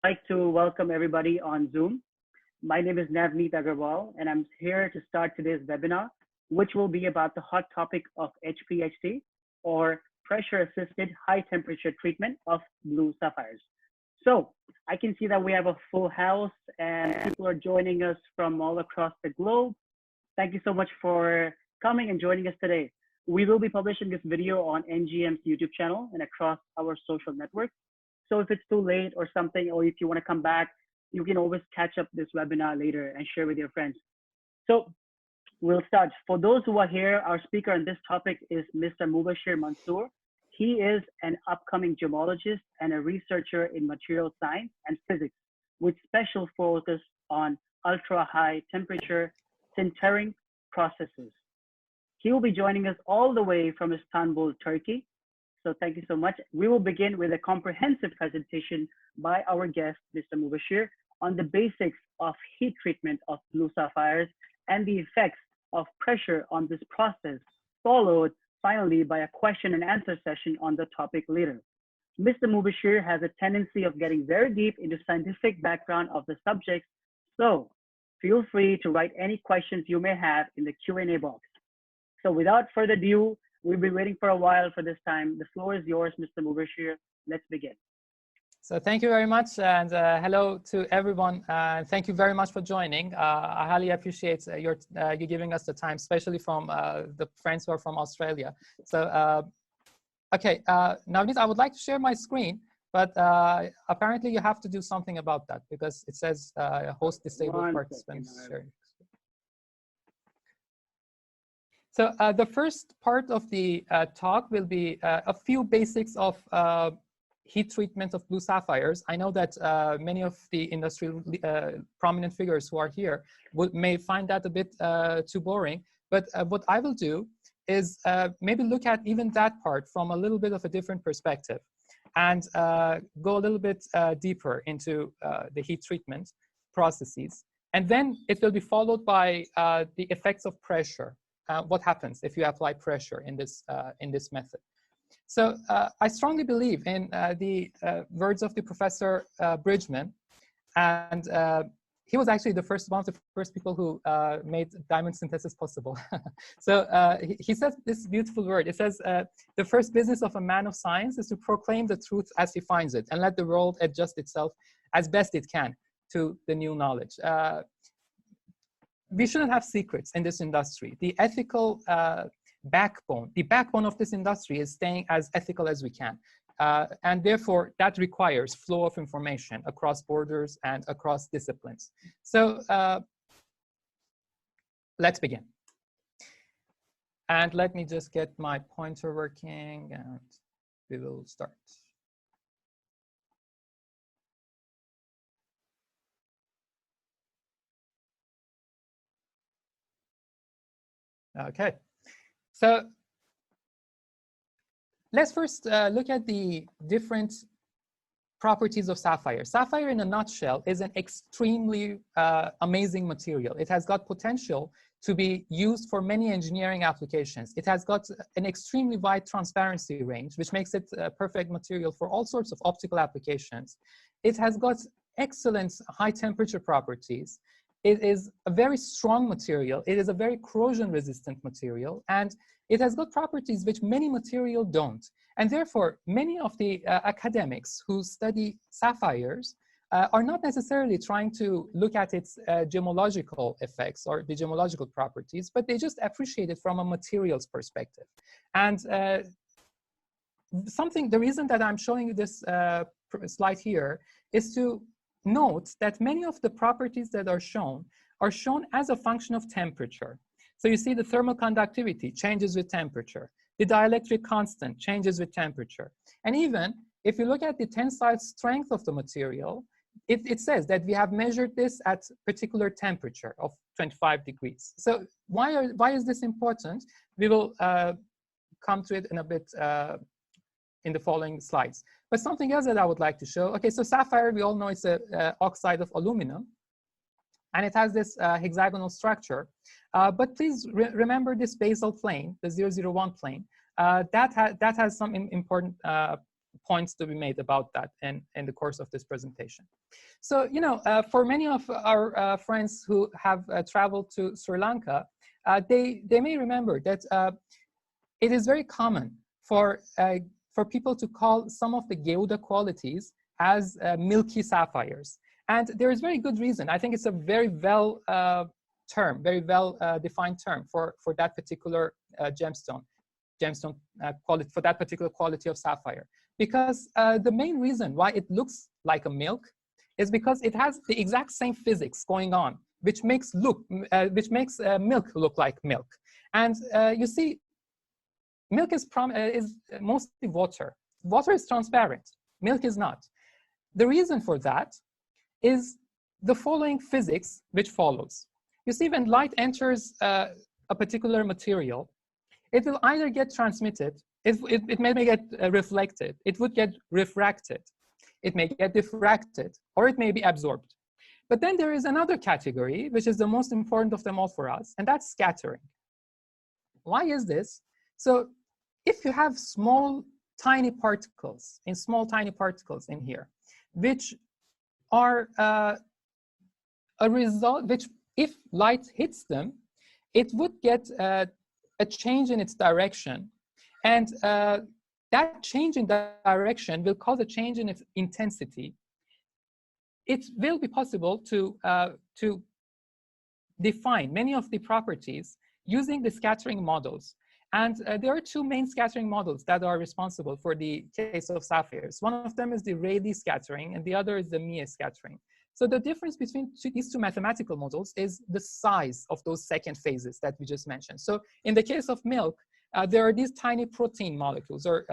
like to welcome everybody on Zoom. My name is Navneet Agarwal, and I'm here to start today's webinar, which will be about the hot topic of HPHT, or pressure-assisted high-temperature treatment of blue sapphires. So I can see that we have a full house, and people are joining us from all across the globe. Thank you so much for coming and joining us today. We will be publishing this video on NGM's YouTube channel and across our social networks. So if it's too late or something, or if you want to come back, you can always catch up this webinar later and share with your friends. So we'll start. For those who are here, our speaker on this topic is Mr. Mubashir Mansoor. He is an upcoming gemologist and a researcher in material science and physics with special focus on ultra-high temperature sintering processes. He will be joining us all the way from Istanbul, Turkey. So thank you so much. We will begin with a comprehensive presentation by our guest, Mr. Mubashir, on the basics of heat treatment of blue sapphires and the effects of pressure on this process, followed finally by a question and answer session on the topic later. Mr. Mubashir has a tendency of getting very deep into scientific background of the subject, so feel free to write any questions you may have in the Q&A box. So without further ado, we'll be waiting for a while for this time. The floor is yours, Mr. Mubashir. Let's begin. So thank you very much, and hello to everyone. Thank you very much for joining. I highly appreciate you giving us the time, especially from the friends who are from Australia. So, okay, Navneet, I would like to share my screen, but apparently you have to do something about that because it says host disabled participants sharing. So the first part of the talk will be a few basics of heat treatment of blue sapphires. I know that many of the industry prominent figures who are here may find that a bit too boring, but what I will do is maybe look at even that part from a little bit of a different perspective and go a little bit deeper into the heat treatment processes. And then it will be followed by the effects of pressure. What happens if you apply pressure in this method? So I strongly believe in the words of the Professor Bridgman, and he was actually one of the first people who made diamond synthesis possible. So he says this beautiful word. It says, the first business of a man of science is to proclaim the truth as he finds it and let the world adjust itself as best it can to the new knowledge. We shouldn't have secrets in this industry. The ethical backbone of this industry is staying as ethical as we can. And therefore, that requires flow of information across borders and across disciplines. So let's begin. And let me just get my pointer working and we will start. Okay, so let's first look at the different properties of sapphire. Sapphire, in a nutshell, is an extremely amazing material. It has got potential to be used for many engineering applications. It has got an extremely wide transparency range, which makes it a perfect material for all sorts of optical applications. It has got excellent high temperature properties. It is a very strong material. It is a very corrosion-resistant material, and it has got properties which many materials don't. And therefore, many of the academics who study sapphires are not necessarily trying to look at its gemological effects or the gemological properties, but they just appreciate it from a materials perspective. And the reason that I'm showing you this slide here is to note that many of the properties that are shown as a function of temperature. So you see the thermal conductivity changes with temperature. The dielectric constant changes with temperature. And even if you look at the tensile strength of the material, it says that we have measured this at particular temperature of 25 degrees. So why is this important? We will come to it in a bit in the following slides. But something else that I would like to show, okay, so sapphire, we all know it's an oxide of aluminum, and it has this hexagonal structure. But please remember this basal plane, the 001 plane. That has some important points to be made about that in the course of this presentation. So, for many of our friends who have traveled to Sri Lanka, they may remember that it is very common for people to call some of the Geuda qualities as milky sapphires. And there is very good reason. I think it's a very well very well defined term for that particular gemstone quality, for that particular quality of sapphire. Because the main reason why it looks like a milk is because it has the exact same physics going on, which makes milk look like milk. And you see, milk is mostly water. Water is transparent. Milk is not. The reason for that is the following physics which follows. You see, when light enters a particular material, it will either get transmitted, it may get reflected, it would get refracted, it may get diffracted, or it may be absorbed. But then there is another category, which is the most important of them all for us, and that's scattering. Why is this? So if you have small, tiny particles in here, which are a result, which if light hits them, it would get a change in its direction. And that change in direction will cause a change in its intensity. It will be possible to define many of the properties using the scattering models. And there are two main scattering models that are responsible for the case of sapphires. One of them is the Rayleigh scattering, and the other is the Mie scattering. So the difference between these two mathematical models is the size of those second phases that we just mentioned. So in the case of milk, there are these tiny protein molecules or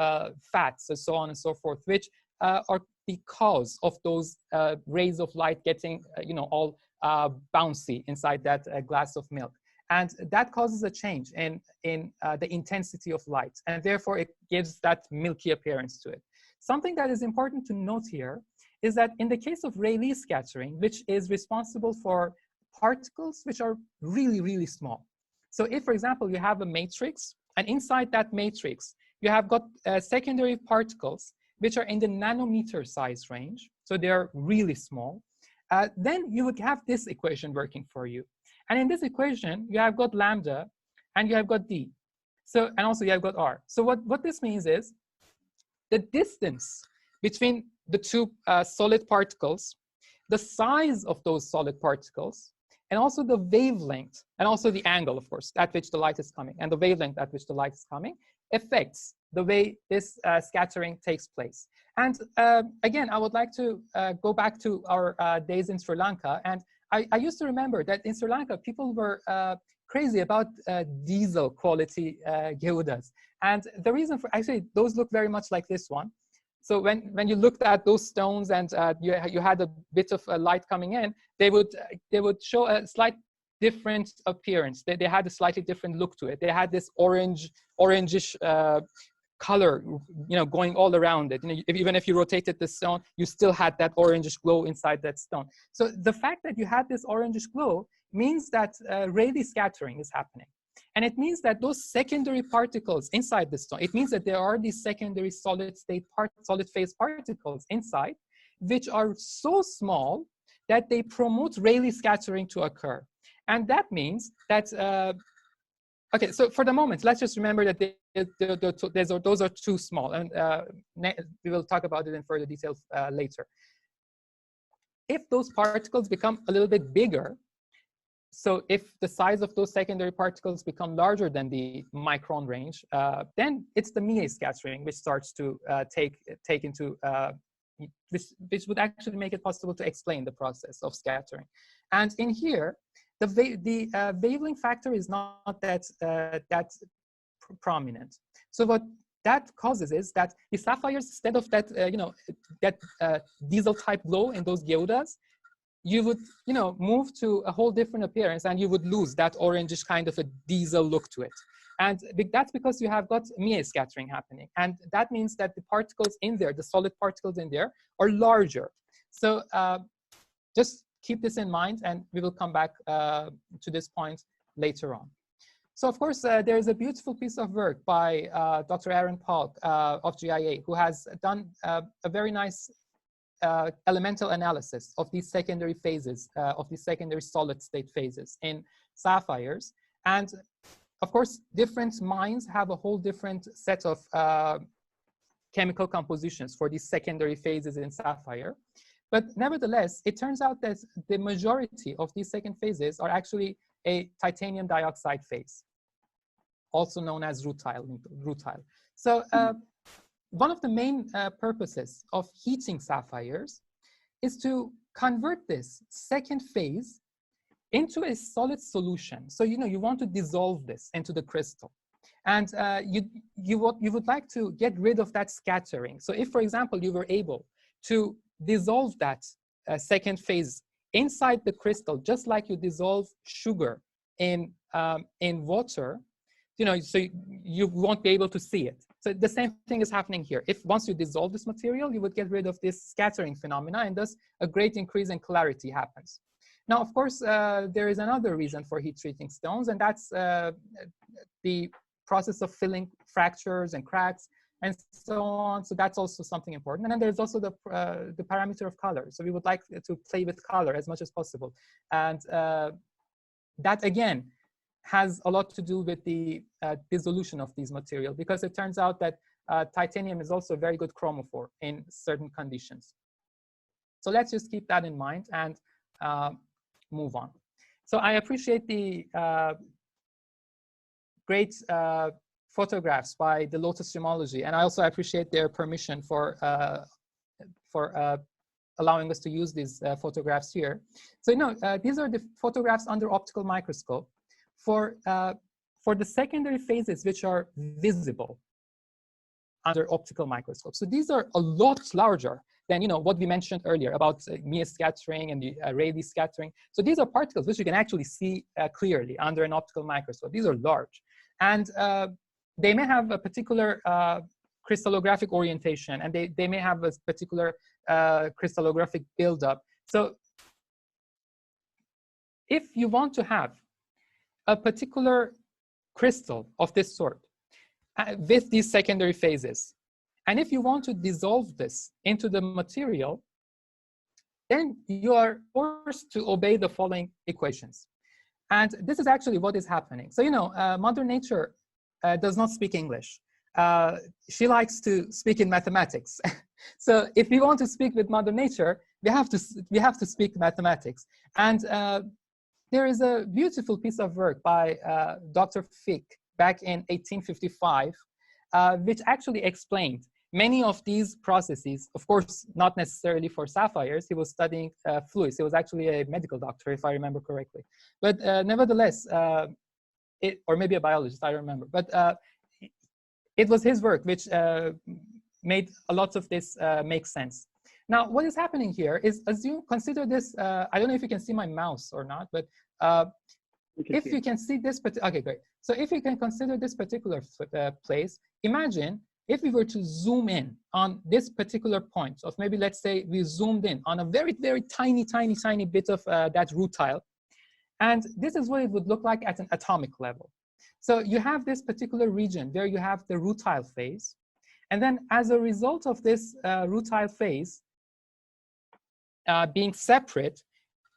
fats and so on and so forth, which are the cause of those rays of light getting, all bouncy inside that glass of milk. And that causes a change in the intensity of light. And therefore, it gives that milky appearance to it. Something that is important to note here is that in the case of Rayleigh scattering, which is responsible for particles which are really, really small. So if, for example, you have a matrix, and inside that matrix, you have got secondary particles which are in the nanometer size range, so they're really small, then you would have this equation working for you. And in this equation, you have got lambda, and you have got d. So, and also you have got r. So what this means is the distance between the two solid particles, the size of those solid particles, and also the wavelength, and also the angle, of course, at which the light is coming, and the wavelength at which the light is coming, affects the way this scattering takes place. And again, I would like to go back to our days in Sri Lanka. And I used to remember that in Sri Lanka, people were crazy about diesel quality geudas. And the reason for, actually, those look very much like this one. So when you looked at those stones and you had a bit of light coming in, they would show a slight different appearance. They had a slightly different look to it. They had this orangish color, going all around it. Even if you rotated the stone, you still had that orangish glow inside that stone. So the fact that you had this orangish glow means that Rayleigh scattering is happening. And it means that those secondary particles inside the stone, it means that there are these secondary solid phase particles inside, which are so small that they promote Rayleigh scattering to occur. And that means that, okay, so for the moment, let's just remember that those are too small. And we will talk about it in further detail later. If those particles become a little bit bigger, so if the size of those secondary particles become larger than the micron range, then it's the Mie scattering which starts to take into, which would actually make it possible to explain the process of scattering. And in here, the wavelength factor is not that prominent. So what that causes is that the sapphires, instead of that, that diesel type glow in those geudas, you would, move to a whole different appearance, and you would lose that orangish kind of a diesel look to it. And that's because you have got Mie scattering happening. And that means that the particles in there, the solid particles in there, are larger. So just keep this in mind, and we will come back to this point later on. So of course, there is a beautiful piece of work by Dr. Aaron Polk of GIA, who has done a very nice elemental analysis of these secondary phases, of these secondary solid state phases in sapphires. And of course, different mines have a whole different set of chemical compositions for these secondary phases in sapphire. But nevertheless, it turns out that the majority of these second phases are actually a titanium dioxide phase, also known as rutile. So one of the main purposes of heating sapphires is to convert this second phase into a solid solution. So you want to dissolve this into the crystal. And you would like to get rid of that scattering. So if, for example, you were able to dissolve that second phase inside the crystal, just like you dissolve sugar in water, so you won't be able to see it. So the same thing is happening here. If once you dissolve this material, you would get rid of this scattering phenomena, and thus a great increase in clarity happens. Now, of course, there is another reason for heat treating stones, and that's the process of filling fractures and cracks and so on. So that's also something important. And then there's also the parameter of color. So we would like to play with color as much as possible. And that, again, has a lot to do with the dissolution of these materials, because it turns out that titanium is also a very good chromophore in certain conditions. So let's just keep that in mind and move on. So I appreciate the great photographs by the Lotus Gemology, and I also appreciate their permission for allowing us to use these photographs here. So these are the photographs under optical microscope for the secondary phases which are visible under optical microscope. So these are a lot larger than what we mentioned earlier about Mie scattering and the Rayleigh scattering. So these are particles which you can actually see clearly under an optical microscope. These are large, and they may have a particular crystallographic orientation, and they may have a particular crystallographic buildup. So if you want to have a particular crystal of this sort with these secondary phases, and if you want to dissolve this into the material, then you are forced to obey the following equations. And this is actually what is happening. So, Mother Nature does not speak English. She likes to speak in mathematics. So if we want to speak with Mother Nature, we have to speak mathematics. And there is a beautiful piece of work by Dr. Fick back in 1855, which actually explained many of these processes. Of course, not necessarily for sapphires. He was studying fluids. He was actually a medical doctor, if I remember correctly. But nevertheless, or maybe a biologist, I don't remember. But it was his work which made a lot of this make sense. Now, what is happening here is, consider this, I don't know if you can see my mouse or not, but if you can see this, okay, great. So if you can consider this particular place, imagine if we were to zoom in on this particular point of, maybe let's say we zoomed in on a very, very tiny, tiny, tiny bit of that rutile. And this is what it would look like at an atomic level. So you have this particular region where you have the rutile phase. And then as a result of this rutile phase being separate,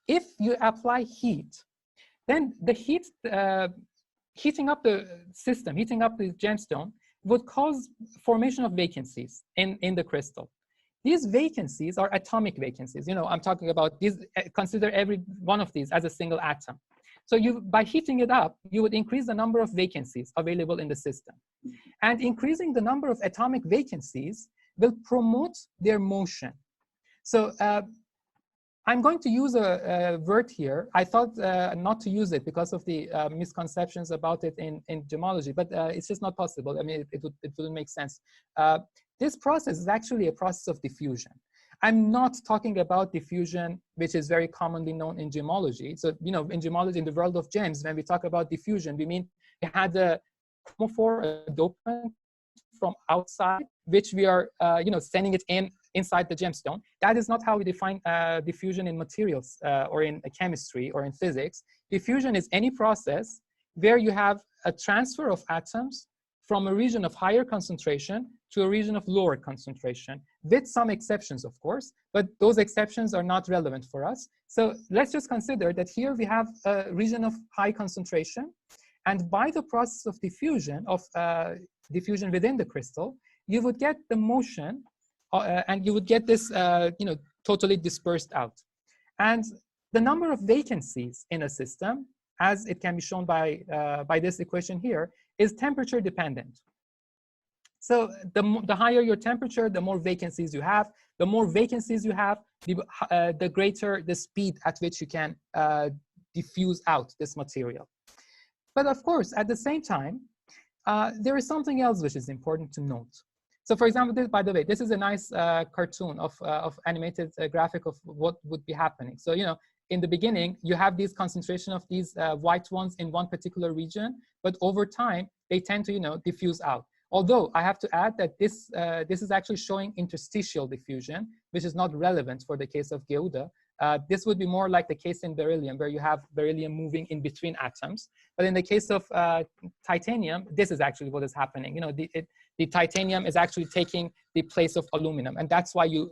if you apply heat, then the heat, heating up the system, heating up the gemstone, would cause formation of vacancies in the crystal. These vacancies are atomic vacancies. I'm talking about these, consider every one of these as a single atom. So by heating it up, you would increase the number of vacancies available in the system. And increasing the number of atomic vacancies will promote their motion. So I'm going to use a word here. I thought not to use it because of the misconceptions about it in gemology, but it's just not possible. I mean, it wouldn't make sense. This process is actually a process of diffusion. I'm not talking about diffusion, which is very commonly known in gemology. So, in gemology, in the world of gems, when we talk about diffusion, we mean we had a chromophore, a dopant from outside, which we are, sending it inside the gemstone. That is not how we define diffusion in materials or in chemistry or in physics. Diffusion is any process where you have a transfer of atoms from a region of higher concentration to a region of lower concentration, with some exceptions, of course, but those exceptions are not relevant for us. So let's just consider that here we have a region of high concentration, and by the process of diffusion within the crystal, you would get the motion, and you would get this, totally dispersed out. And the number of vacancies in a system, as it can be shown by this equation here, is temperature dependent. So the higher your temperature, the more vacancies you have. The more vacancies you have, the greater the speed at which you can diffuse out this material. But of course, at the same time, there is something else which is important to note. So for example, by the way, this is a nice cartoon of animated graphic of what would be happening. So, in the beginning, you have these concentration of these white ones in one particular region, but over time, they tend to, diffuse out. Although I have to add that this is actually showing interstitial diffusion, which is not relevant for the case of Geuda. This would be more like the case in beryllium, where you have beryllium moving in between atoms. But in the case of titanium, this is actually what is happening. The titanium is actually taking the place of aluminum, and that's why you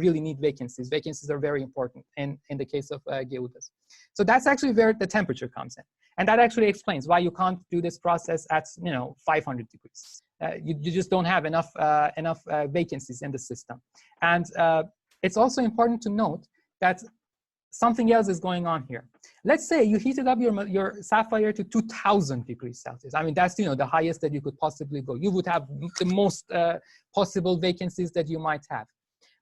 really need vacancies. Vacancies are very important in the case of Geudas. So that's actually where the temperature comes in, and that actually explains why you can't do this process at 500 degrees. You just don't have enough vacancies in the system, and it's also important to note that something else is going on here. Let's say you heated up your sapphire to 2000 degrees Celsius. I mean, that's the highest that you could possibly go. You would have the most possible vacancies that you might have.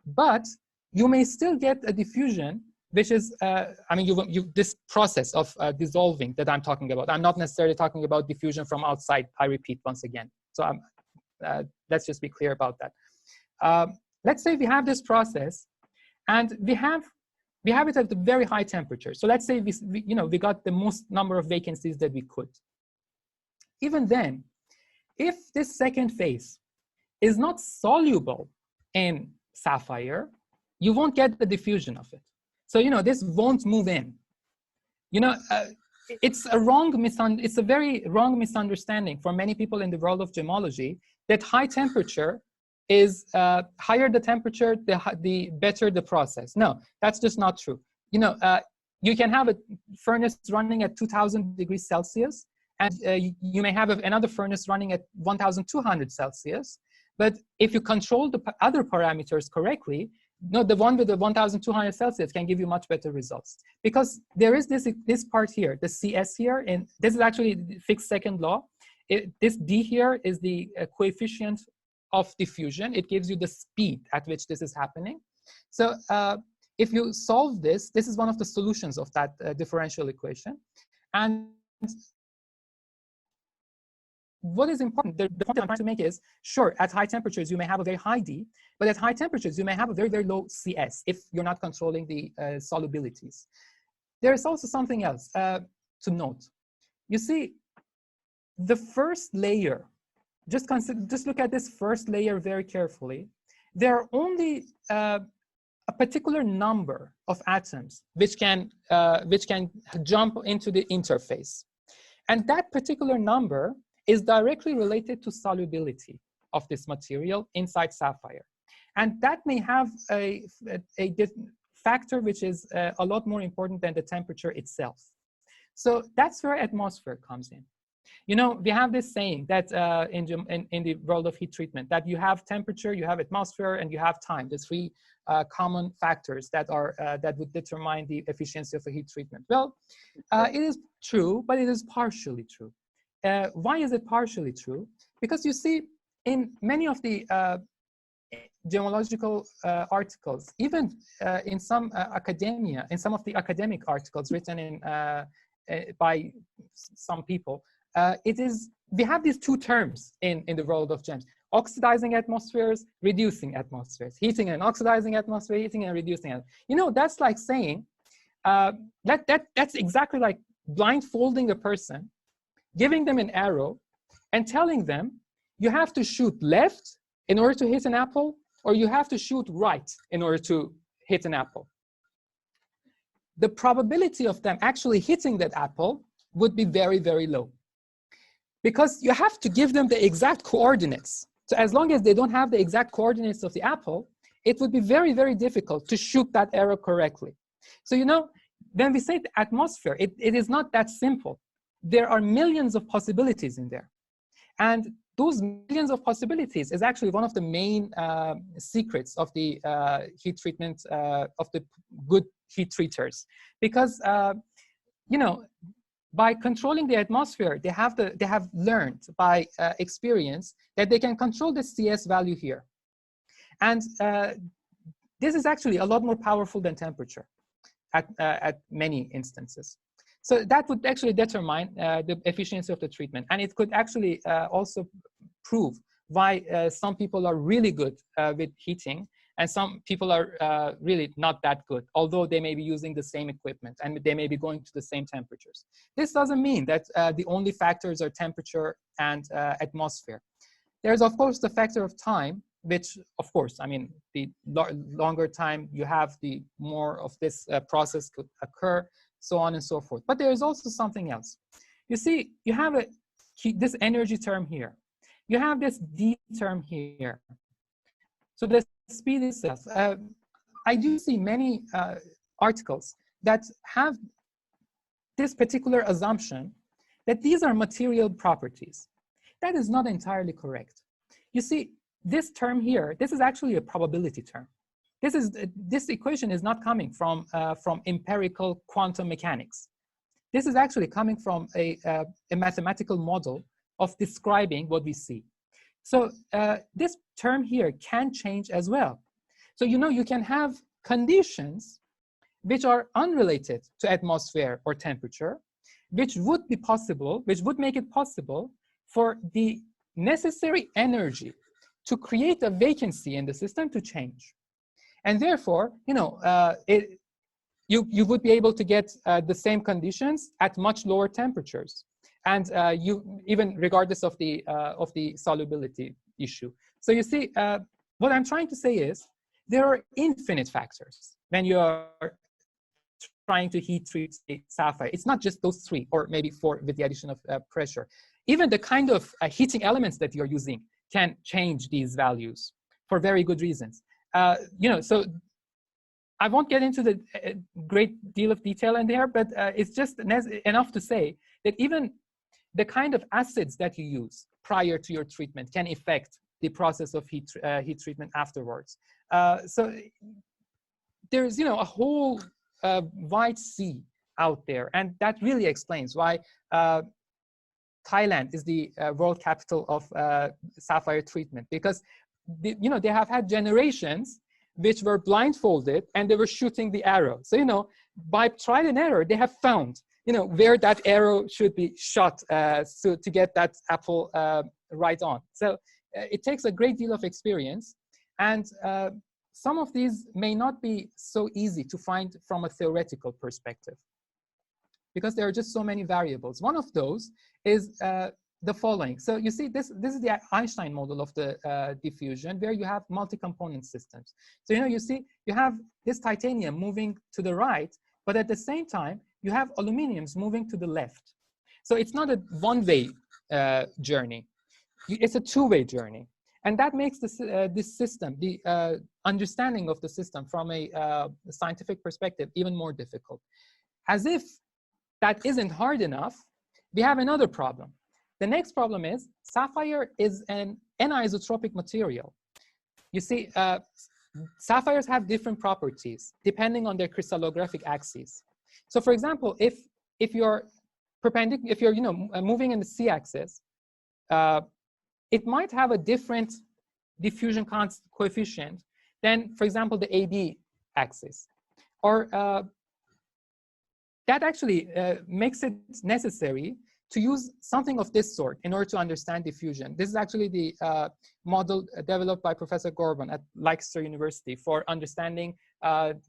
But you may still get a diffusion, which is, this process of dissolving that I'm talking about. I'm not necessarily talking about diffusion from outside, I repeat once again. So let's just be clear about that. Let's say we have this process, and we have it at a very high temperature. So let's say we got the most number of vacancies that we could. Even then, if this second phase is not soluble in sapphire, you won't get the diffusion of it. So this won't move in. It's a very wrong misunderstanding for many people in the world of gemology that high temperature is higher the temperature, the better the process. No, that's just not true. You can have a furnace running at 2000 degrees Celsius, and you may have another furnace running at 1200 Celsius. But if you control the other parameters correctly, the one with the 1200 Celsius can give you much better results. Because there is this part here, the CS here, and this is actually the fixed second law. This D here is the coefficient of diffusion. It gives you the speed at which this is happening. So if you solve this is one of the solutions of that differential equation. And what is important, the point I'm trying to make is, sure, at high temperatures, you may have a very high D, but at high temperatures, you may have a very, very low CS if you're not controlling the solubilities. There is also something else to note. You see, the first layer, just look at this first layer very carefully. There are only a particular number of atoms which can jump into the interface. And that particular number is directly related to solubility of this material inside sapphire. And that may have a factor which is a lot more important than the temperature itself. So that's where atmosphere comes in. We have this saying that in the world of heat treatment, that you have temperature, you have atmosphere, and you have time. The three common factors that would determine the efficiency of a heat treatment. Well, it is true, but it is partially true. Why is it partially true? Because you see, in many of the gemological articles, even in some academia, in some of the academic articles written by some people, we have these two terms in the world of gems: oxidizing atmospheres, reducing atmospheres, heating and oxidizing atmosphere, heating and reducing it. That's like saying that's exactly like blindfolding a person, giving them an arrow, and telling them you have to shoot left in order to hit an apple, or you have to shoot right in order to hit an apple. The probability of them actually hitting that apple would be very, very low. because you have to give them the exact coordinates. So as long as they don't have the exact coordinates of the apple, it would be very, very difficult to shoot that arrow correctly. So, you know, when we say the atmosphere, it is not that simple. There are millions of possibilities in there. And those millions of possibilities is actually one of the main secrets of the heat treatment, of the good heat treaters. Because, you know, by controlling the atmosphere, they have learned by experience that they can control the CS value here. And this is actually a lot more powerful than temperature at many instances. So that would actually determine the efficiency of the treatment. And it could actually also prove why some people are really good with heating and some people are really not that good, although they may be using the same equipment and they may be going to the same temperatures. This doesn't mean that the only factors are temperature and atmosphere. There's, of course, the factor of time, which, of course, I mean, the longer time you have, the more of this process could occur, so on and so forth. But there is also something else. You see, you have this energy term here. You have this D term here. So the speed itself. I do see many articles that have this particular assumption that these are material properties. That is not entirely correct. You see, this term here, this is actually a probability term. This equation is not coming from empirical quantum mechanics. This is actually coming from a mathematical model of describing what we see. So this term here can change as well. So, you know, you can have conditions which are unrelated to atmosphere or temperature, which would be possible, which would make it possible for the necessary energy to create a vacancy in the system to change. And therefore, you know, you would be able to get the same conditions at much lower temperatures, and even regardless of the solubility issue. So you see, what I'm trying to say is there are infinite factors when you are trying to heat treat a sapphire. It's not just those 3 or maybe 4 with the addition of pressure. Even the kind of heating elements that you're using can change these values for very good reasons. You know, so I won't get into the great deal of detail in there, but it's just enough to say that even the kind of acids that you use prior to your treatment can affect the process of heat treatment afterwards. So there's, you know, a whole wide sea out there, and that really explains why Thailand is the world capital of sapphire treatment, because you know, they have had generations which were blindfolded and they were shooting the arrow. So, you know, by trial and error, they have found, you know, where that arrow should be shot so to get that apple right on. So it takes a great deal of experience, and some of these may not be so easy to find from a theoretical perspective, because there are just so many variables. One of those is the following. So you see, this is the Einstein model of the diffusion, where you have multi-component systems. So, you know, you see, you have this titanium moving to the right, but at the same time, you have aluminiums moving to the left. So it's not a one-way journey. It's a two-way journey. And that makes this system, the understanding of the system from a scientific perspective, even more difficult. As if that isn't hard enough, we have another problem. The next problem is sapphire is an anisotropic material. You see, sapphires have different properties depending on their crystallographic axes. So, for example, if you're perpendicular, if you're moving in the c-axis, it might have a different diffusion coefficient than, for example, the AB axis, or that actually makes it necessary to use something of this sort in order to understand diffusion. This is actually the model developed by Professor Gorban at Leicester University for understanding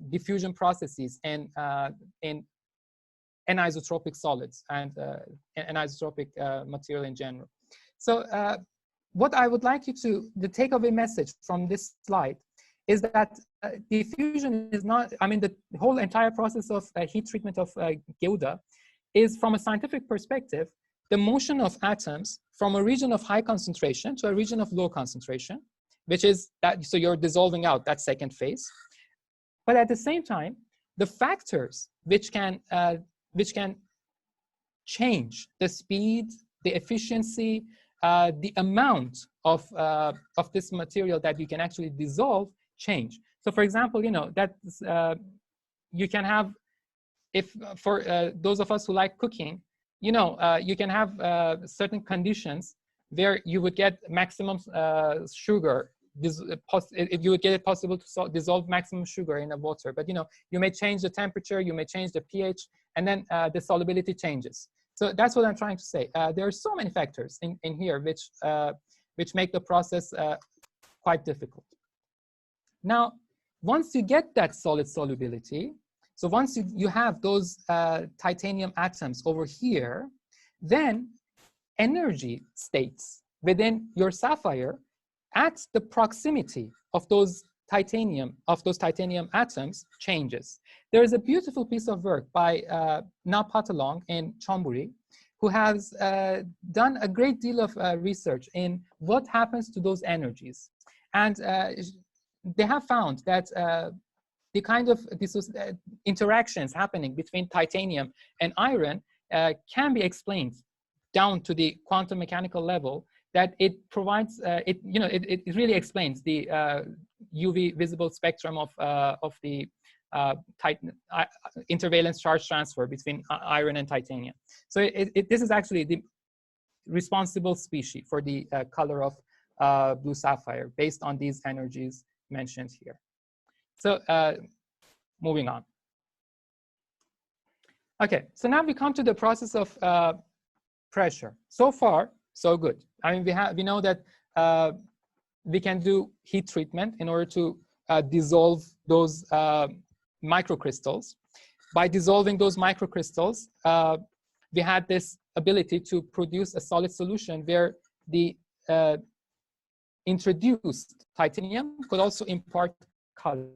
diffusion processes in anisotropic solids and anisotropic material in general. So what I would like you to, the takeaway message from this slide is that diffusion is not, I mean, the whole entire process of heat treatment of Gouda is, from a scientific perspective, the motion of atoms from a region of high concentration to a region of low concentration, which is that, so you're dissolving out that second phase. But at the same time, the factors which can change the speed, the efficiency, the amount of this material that you can actually dissolve change. So for example, you know, that you can have, if for those of us who like cooking, you know, you can have certain conditions where you would get maximum sugar. You would get it possible to dissolve maximum sugar in the water, but you know, you may change the temperature, you may change the pH, and then the solubility changes. So that's what I'm trying to say. There are so many factors in here which make the process quite difficult. Now, once you get that solid solubility, so once you have those titanium atoms over here, then energy states within your sapphire at the proximity of those titanium atoms changes. There is a beautiful piece of work by Na Patalong in Chonburi, who has done a great deal of research in what happens to those energies. And they have found that the kind of interactions happening between titanium and iron can be explained down to the quantum mechanical level, that it provides, it really explains the UV visible spectrum of the intervalence charge transfer between iron and titanium. So this is actually the responsible species for the color of blue sapphire based on these energies mentioned here. So moving on. Okay, so now we come to the process of pressure. So far, so good. I mean, we know that we can do heat treatment in order to dissolve those microcrystals. By dissolving those microcrystals, we had this ability to produce a solid solution where the introduced titanium could also impart color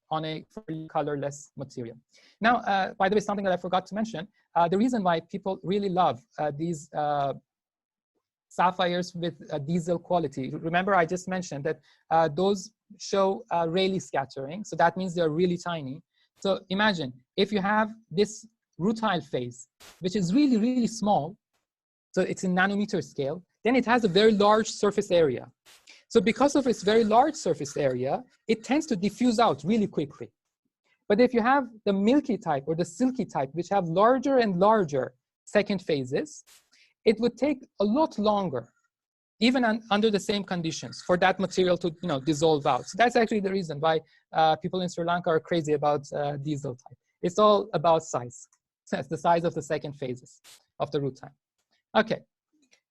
on a fully colorless material. Now, by the way, something that I forgot to mention, the reason why people really love these sapphires with diesel quality. Remember, I just mentioned that those show Rayleigh scattering, so that means they're really tiny. So imagine if you have this rutile phase, which is really, really small, so it's in nanometer scale, then it has a very large surface area. So because of its very large surface area, it tends to diffuse out really quickly. But if you have the milky type or the silky type, which have larger and larger second phases, it would take a lot longer, even under the same conditions, for that material to dissolve out. So that's actually the reason why people in Sri Lanka are crazy about diesel type. It's all about size. So it's the size of the second phases of the rutile. Okay,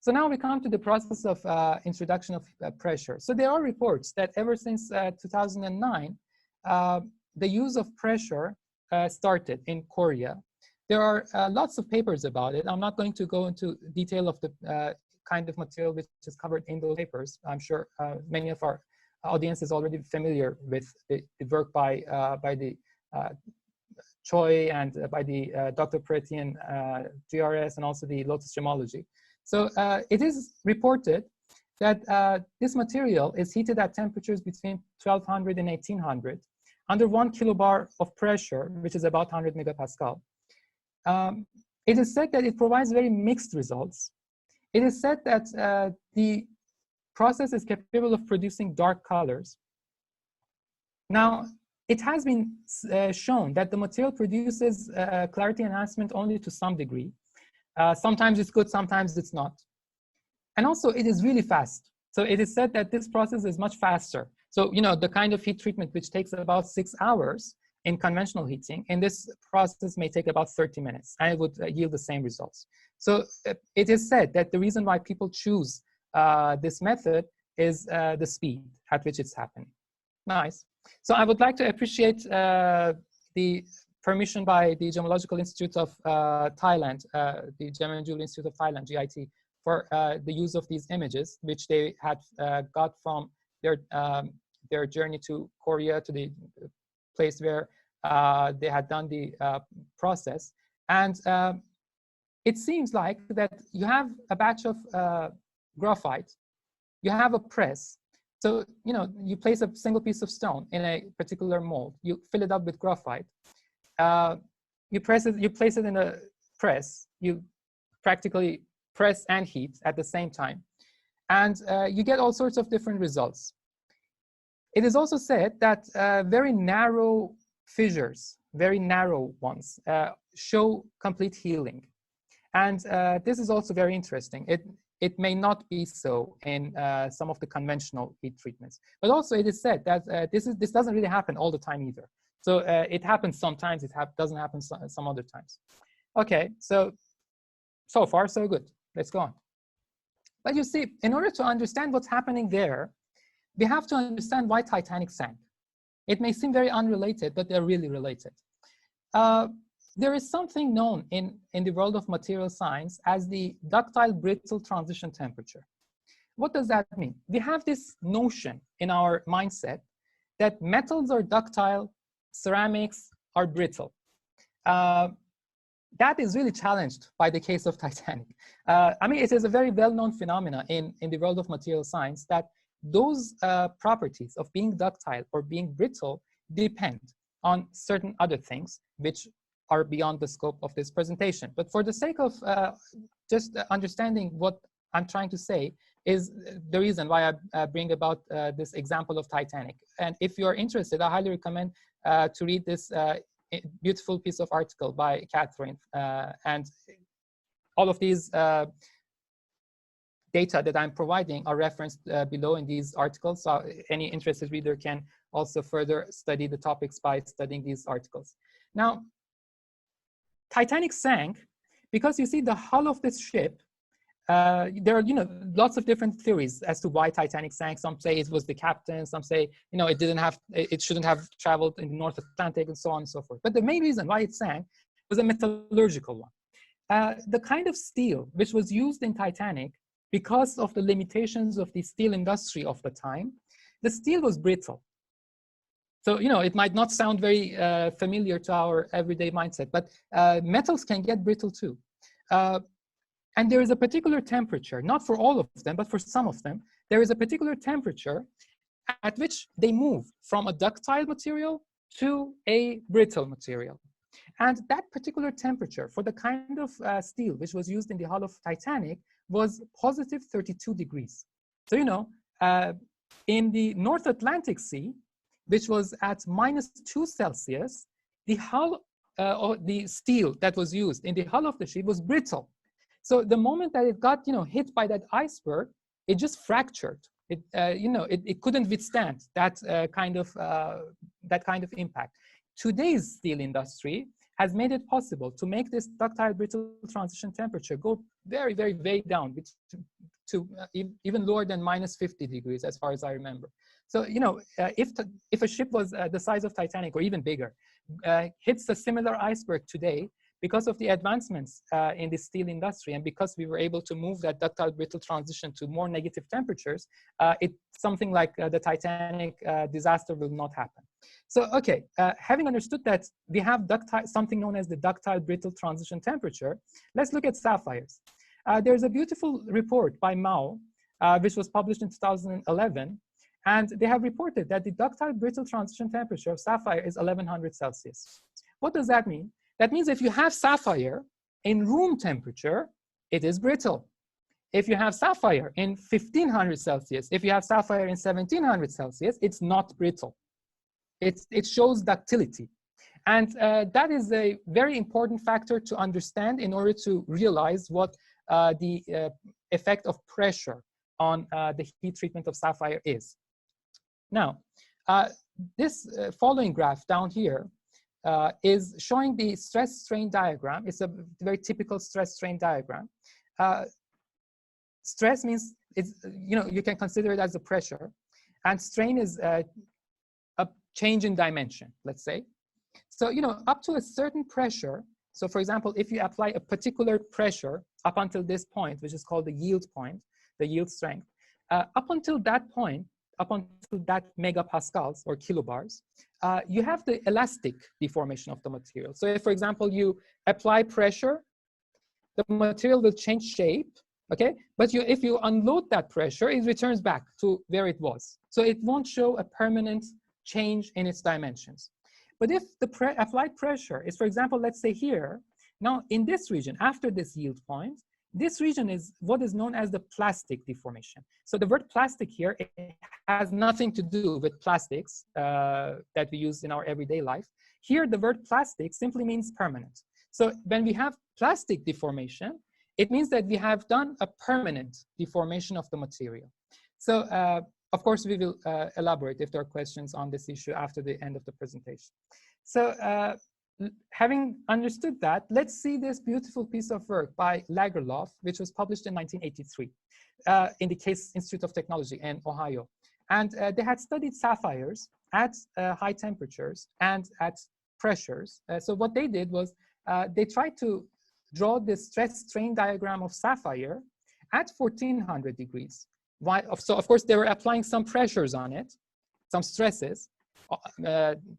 so now we come to the process of introduction of pressure. So there are reports that ever since 2009, the use of pressure started in Korea. There are lots of papers about it. I'm not going to go into detail of the kind of material which is covered in those papers. I'm sure many of our audience is already familiar with the work by the Choi and by the Dr. Preti and GRS, and also the Lotus Gemology. So it is reported that this material is heated at temperatures between 1200 and 1800 under 1 kilobar of pressure, which is about 100 megapascal. It is said that it provides very mixed results. It is said that the process is capable of producing dark colors. Now, it has been shown that the material produces clarity enhancement only to some degree. Sometimes it's good, sometimes it's not. And also, it is really fast. So it is said that this process is much faster. So, the kind of heat treatment which takes about 6 hours in conventional heating, in this process may take about 30 minutes, and it would yield the same results. So it is said that the reason why people choose this method is the speed at which it's happening. Nice. So I would like to appreciate the permission by the Gemological Institute of Thailand, the Gem and Jewel Institute of Thailand, GIT, for the use of these images, which they had got from their journey to Korea, to the place where they had done the process. And it seems like that you have a batch of graphite, you have a press. So, you know, you place a single piece of stone in a particular mold, you fill it up with graphite, you place it in a press, you practically press and heat at the same time, and you get all sorts of different results. It is also said that very narrow fissures, very narrow ones, show complete healing. And this is also very interesting. It may not be so in some of the conventional heat treatments, but also it is said that this doesn't really happen all the time either. So it happens sometimes, it doesn't happen some other times. Okay, so far so good. Let's go on. But you see, in order to understand what's happening there, we have to understand why Titanic sank. It may seem very unrelated, but they're really related. There is something known in the world of material science as the ductile brittle transition temperature. What does that mean? We have this notion in our mindset that metals are ductile, ceramics are brittle. That is really challenged by the case of Titanic. I mean, it is a very well-known phenomena in the world of material science that those properties of being ductile or being brittle depend on certain other things which are beyond the scope of this presentation. But for the sake of just understanding what I'm trying to say is the reason why I bring about this example of Titanic. And if you're interested, I highly recommend to read this beautiful piece of article by Catherine. And all of these data that I'm providing are referenced below in these articles. So any interested reader can also further study the topics by studying these articles. Now, Titanic sank because you see the hull of this ship. There are, lots of different theories as to why Titanic sank. Some say it was the captain. Some say, it shouldn't have traveled in the North Atlantic, and so on and so forth. But the main reason why it sank was a metallurgical one. The kind of steel which was used in Titanic, because of the limitations of the steel industry of the time, the steel was brittle. So, it might not sound very familiar to our everyday mindset, but metals can get brittle too. And there is a particular temperature, not for all of them, but for some of them, there is a particular temperature at which they move from a ductile material to a brittle material. And that particular temperature for the kind of steel which was used in the hull of Titanic was positive 32 degrees. So, in the North Atlantic Sea, which was at -2 Celsius, the hull or the steel that was used in the hull of the ship was brittle. So the moment that it got, hit by that iceberg, it just fractured. It couldn't withstand that kind of impact. Today's steel industry has made it possible to make this ductile brittle transition temperature go very, very, very down to even lower than -50 degrees, as far as I remember. So, if a ship was the size of Titanic or even bigger, hits a similar iceberg today, because of the advancements in the steel industry and because we were able to move that ductile brittle transition to more negative temperatures, something like the Titanic disaster will not happen. So, okay, having understood that we have something known as the ductile brittle transition temperature, let's look at sapphires. There's a beautiful report by Mao, which was published in 2011, and they have reported that the ductile brittle transition temperature of sapphire is 1100 Celsius. What does that mean? That means if you have sapphire in room temperature, it is brittle. If you have sapphire in 1500 Celsius, if you have sapphire in 1700 Celsius, it's not brittle. It shows ductility. And that is a very important factor to understand in order to realize what the effect of pressure on the heat treatment of sapphire is. Now, this following graph down here is showing the stress-strain diagram. It's a very typical stress-strain diagram. Stress means you can consider it as a pressure, and strain is a change in dimension, let's say. So, up to a certain pressure. So, for example, if you apply a particular pressure up until this point, which is called the yield point, the yield strength, up until that point, up until that megapascals or kilobars, you have the elastic deformation of the material. So if, for example, you apply pressure the material will change shape, okay? But if you unload that pressure, it returns back to where it was. So it won't show a permanent change in its dimensions. But if the applied pressure is, for example, let's say here, now in this region, after this yield point, this region is what is known as the plastic deformation. So the word plastic here, it has nothing to do with plastics that we use in our everyday life. Here, the word plastic simply means permanent. So when we have plastic deformation, it means that we have done a permanent deformation of the material. So of course, we will elaborate if there are questions on this issue after the end of the presentation. So having understood that, let's see this beautiful piece of work by Lagerlof, which was published in 1983 in the Case Institute of Technology in Ohio. And they had studied sapphires at high temperatures and at pressures. So what they did was they tried to draw this stress-strain diagram of sapphire at 1400 degrees. So of course, they were applying some pressures on it, some stresses.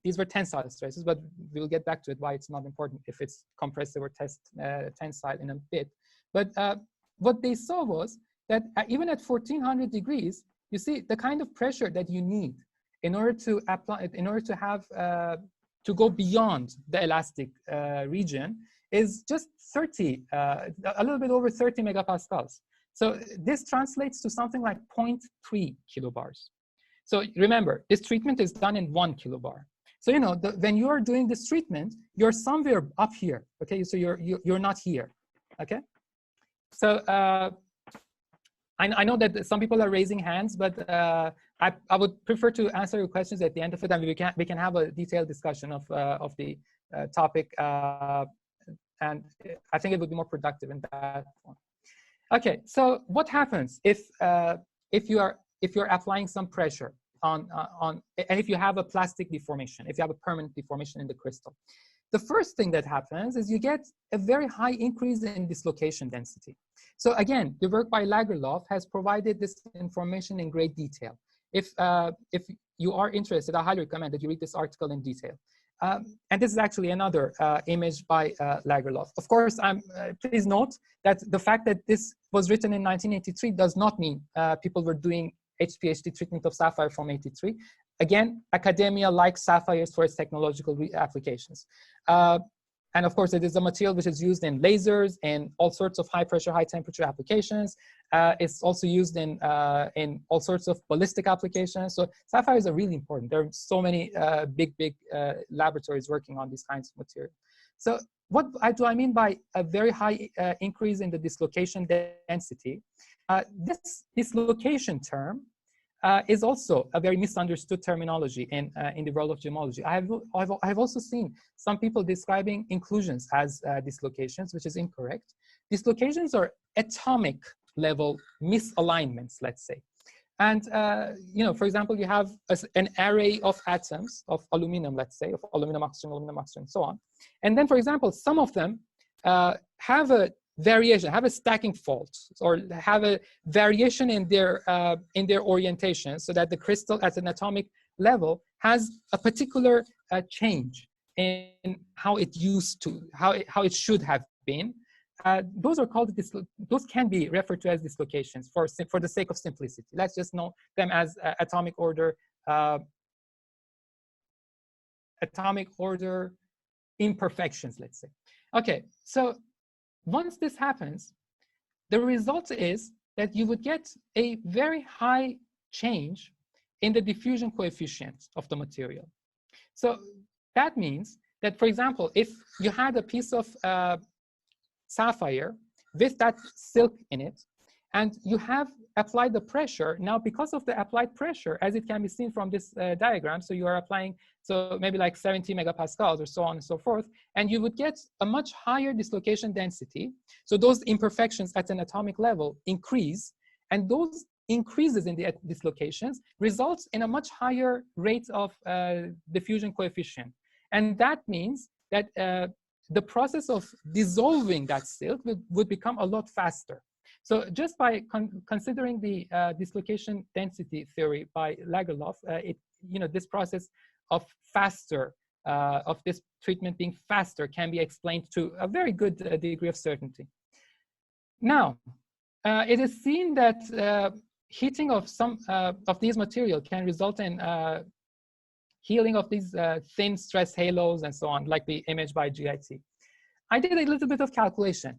These were tensile stresses, but we'll get back to it, why it's not important if it's compressive or tensile in a bit. But what they saw was that even at 1400 degrees, you see the kind of pressure that you need in order to apply, in order to have, to go beyond the elastic region is just 30, a little bit over 30 megapascals. So this translates to something like 0.3 kilobars. So remember, this treatment is done in 1 kilobar. So you know, when you are doing this treatment, you're somewhere up here. Okay, so you're not here. Okay, so I know that some people are raising hands, but I would prefer to answer your questions at the end of it, and we can have a detailed discussion of the topic, and I think it would be more productive in that one. Okay, so what happens if you're applying some pressure on and if you have a plastic deformation, if you have a permanent deformation in the crystal? The first thing that happens is you get a very high increase in dislocation density. So again, the work by Lagerlof has provided this information in great detail. If you are interested, I highly recommend that you read this article in detail. And this is actually another image by Lagerlof. Of course, please note that the fact that this was written in 1983 does not mean people were doing HPHT treatment of sapphire from 83. Again, academia likes sapphires for its technological applications. And of course, it is a material which is used in lasers and all sorts of high pressure, high temperature applications. It's also used in all sorts of ballistic applications. So sapphires are really important. There are so many big laboratories working on these kinds of material. So what do I mean by a very high increase in the dislocation density? This dislocation term is also a very misunderstood terminology in the world of gemology. I've also seen some people describing inclusions as dislocations, which is incorrect. Dislocations are atomic level misalignments, let's say. And you know, for example, you have an array of atoms of aluminum, let's say, of aluminum, oxygen, and so on. And then, for example, some of them have a variation, have a stacking fault, or have a variation in their orientation, so that the crystal at an atomic level has a particular change in how it used to, how it should have been. Those are called, those can be referred to as dislocations for the sake of simplicity. Let's just know them as atomic order imperfections, let's say. Okay, so once this happens, the result is that you would get a very high change in the diffusion coefficient of the material. So that means that, for example, if you had a piece of sapphire with that silk in it, and you have applied the pressure, now because of the applied pressure, as it can be seen from this diagram, so you are applying, so maybe like 70 megapascals or so on and so forth, and you would get a much higher dislocation density. So those imperfections at an atomic level increase, and those increases in the dislocations results in a much higher rate of diffusion coefficient. And that means that the process of dissolving that silk would become a lot faster. So just by considering the dislocation density theory by Lagerlof, this process of of this treatment being faster can be explained to a very good degree of certainty. Now, it is seen that heating of some of these material can result in healing of these thin stress halos and so on, like the image by GIT. I did a little bit of calculation.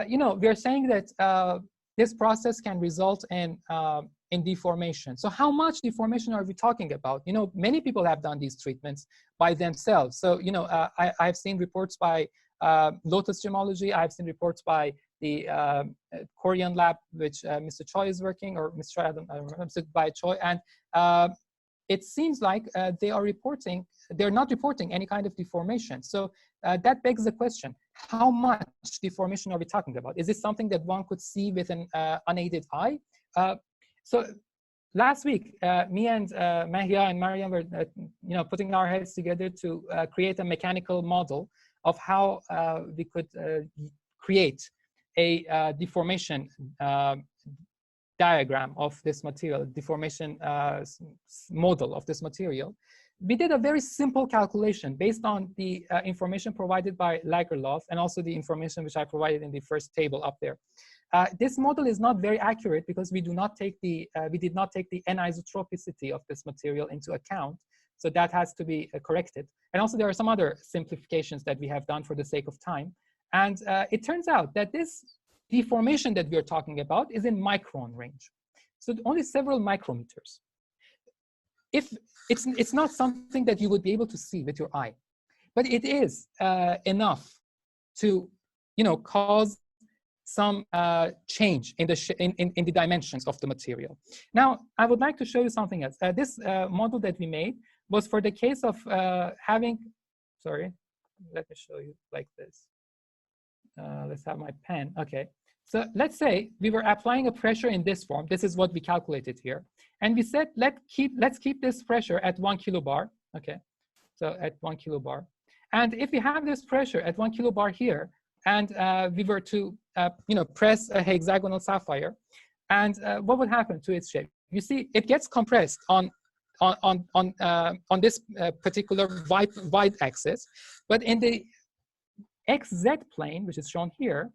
You know, we're saying that this process can result in deformation. So how much deformation are we talking about? You know, many people have done these treatments by themselves. So, you know, I've seen reports by Lotus Gemology. I've seen reports by the Korean lab, which Mr. Choi is working, or Mr. Choi, I don't remember, by Choi. And it seems like they're not reporting any kind of deformation. So that begs the question, how much deformation are we talking about? Is this something that one could see with an unaided eye? So last week, me and Mahia and Mariam were you know, putting our heads together to create a mechanical model of how we could create a deformation diagram of this material, deformation model of this material. We did a very simple calculation based on the information provided by Lagerlof and also the information which I provided in the first table up there. This model is not very accurate because we did not take the anisotropicity of this material into account. So that has to be corrected. And also there are some other simplifications that we have done for the sake of time. And it turns out that this deformation that we're talking about is in micron range. So only several micrometers. If it's not something that you would be able to see with your eye, but it is enough to, you know, cause some change in the dimensions of the material. Now, I would like to show you something else. This model that we made was for the case of having, sorry, let me show you like this. Let's have my pen. Okay. So let's say we were applying a pressure in this form. This is what we calculated here. And we said, let's keep this pressure at 1 kilobar. Okay. So at 1 kilobar. And if we have this pressure at 1 kilobar here, and we were to you know, press a hexagonal sapphire, and what would happen to its shape? You see, it gets compressed on this particular y axis, but in the XZ plane, which is shown here,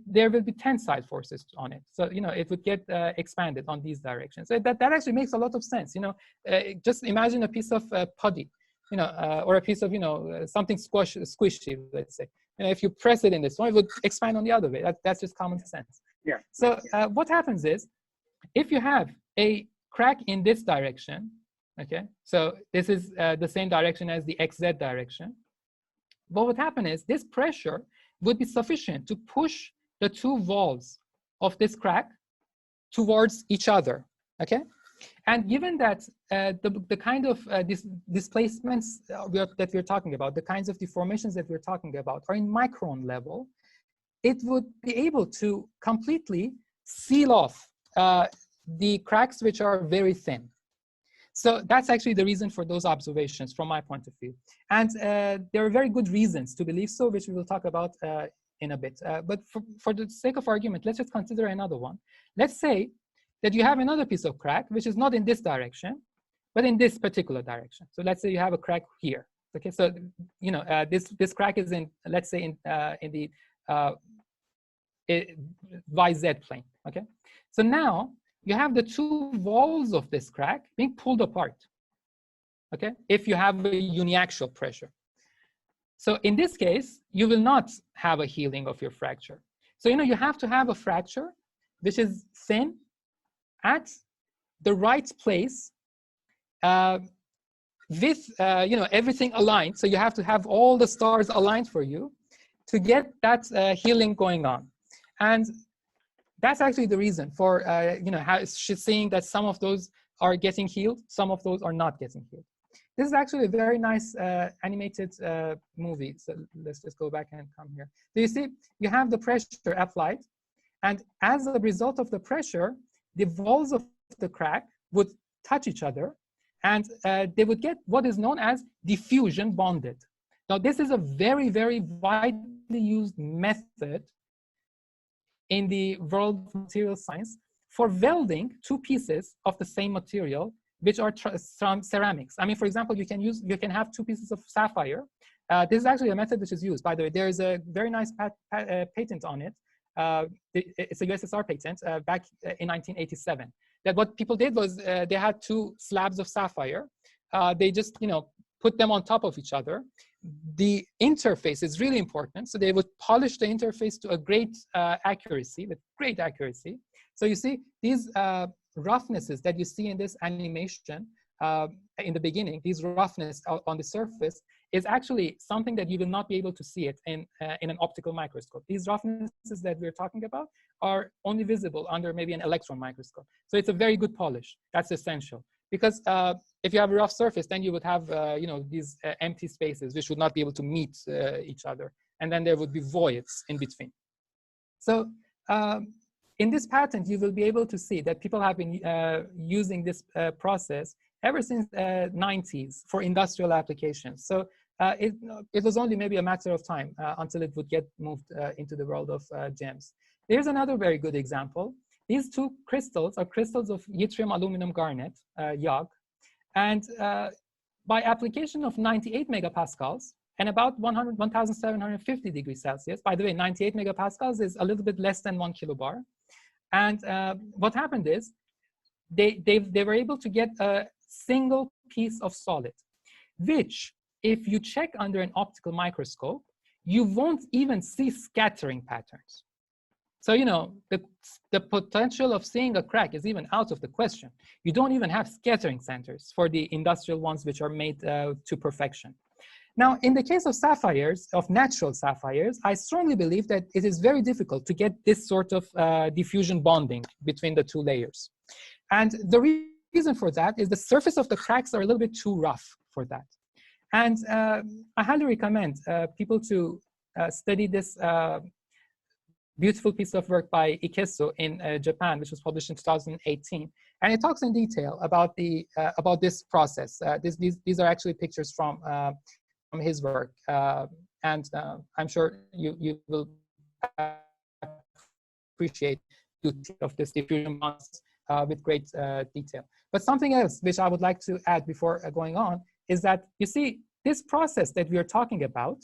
there will be tensile forces on it. So, you know, it would get expanded on these directions. So that actually makes a lot of sense. You know, just imagine a piece of putty, you know, or a piece of, you know, something squishy, let's say. You know, if you press it in this one, it would expand on the other way. That's just common sense. Yeah. So what happens is, if you have a crack in this direction, okay, so this is the same direction as the XZ direction, what would happen is this pressure would be sufficient to push the two walls of this crack towards each other, okay? And given that the kind of displacements that we're talking about, the kinds of deformations that we're talking about are in micron level, it would be able to completely seal off the cracks which are very thin. So that's actually the reason for those observations from my point of view. And there are very good reasons to believe so, which we will talk about in a bit. But for the sake of argument, let's just consider another one. Let's say that you have another piece of crack, which is not in this direction, but in this particular direction. So let's say you have a crack here. Okay, so you know this crack is in, let's say, in the YZ plane. Okay, so now you have the two walls of this crack being pulled apart, okay, if you have a uniaxial pressure. So in this case, you will not have a healing of your fracture. So, you know, you have to have a fracture which is thin at the right place with, you know, everything aligned. So you have to have all the stars aligned for you to get that healing going on. And that's actually the reason for, you know, seeing that some of those are getting healed, some of those are not getting healed. This is actually a very nice animated movie. So let's just go back and come here. So you see, you have the pressure applied, and as a result of the pressure, the walls of the crack would touch each other, and they would get what is known as diffusion bonded. Now, this is a very, very widely used method in the world of material science for welding two pieces of the same material, which are ceramics. I mean, for example, you can have two pieces of sapphire. This is actually a method which is used. By the way, there is a very nice patent on it. it's a USSR patent back in 1987. That what people did was they had two slabs of sapphire. They just, put them on top of each other. The interface is really important. So they would polish the interface to a great accuracy, with great accuracy. So you see these roughnesses that you see in this animation in the beginning, these roughness on the surface is actually something that you will not be able to see it in an optical microscope. These roughnesses that we're talking about are only visible under maybe an electron microscope. So it's a very good polish. That's essential. Because if you have a rough surface, then you would have these empty spaces which would not be able to meet each other. And then there would be voids in between. So in this patent, you will be able to see that people have been using this process ever since 90s for industrial applications. So it was only maybe a matter of time until it would get moved into the world of gems. Here's another very good example. These two crystals are crystals of yttrium aluminum garnet, YAG. And by application of 98 megapascals and about 1,750 degrees Celsius, by the way, 98 megapascals is a little bit less than 1 kilobar. And what happened is they were able to get a single piece of solid, which if you check under an optical microscope, you won't even see scattering patterns. So, the potential of seeing a crack is even out of the question. You don't even have scattering centers for the industrial ones which are made to perfection. Now, in the case of sapphires, of natural sapphires, I strongly believe that it is very difficult to get this sort of diffusion bonding between the two layers. And the reason for that is the surface of the cracks are a little bit too rough for that. And I highly recommend people to study this beautiful piece of work by Ikesu in Japan, which was published in 2018. And it talks in detail about this process. These are actually pictures from his work. And I'm sure you will appreciate the beauty of this diffusion bonds with great detail. But something else which I would like to add before going on is that, you see, this process that we are talking about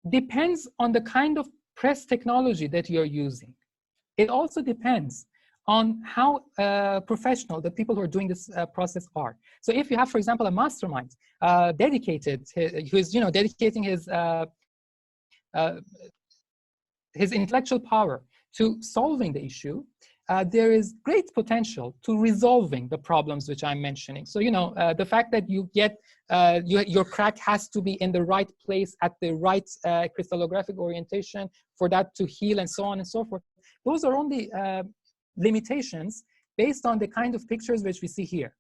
depends on the kind of press technology that you're using. It also depends on how professional the people who are doing this process are. So if you have, for example, a mastermind dedicated, who is dedicating his intellectual power to solving the issue, there is great potential to resolving the problems which I'm mentioning. So, the fact that you get, your crack has to be in the right place at the right crystallographic orientation for that to heal and so on and so forth. Those are only limitations based on the kind of pictures which we see here.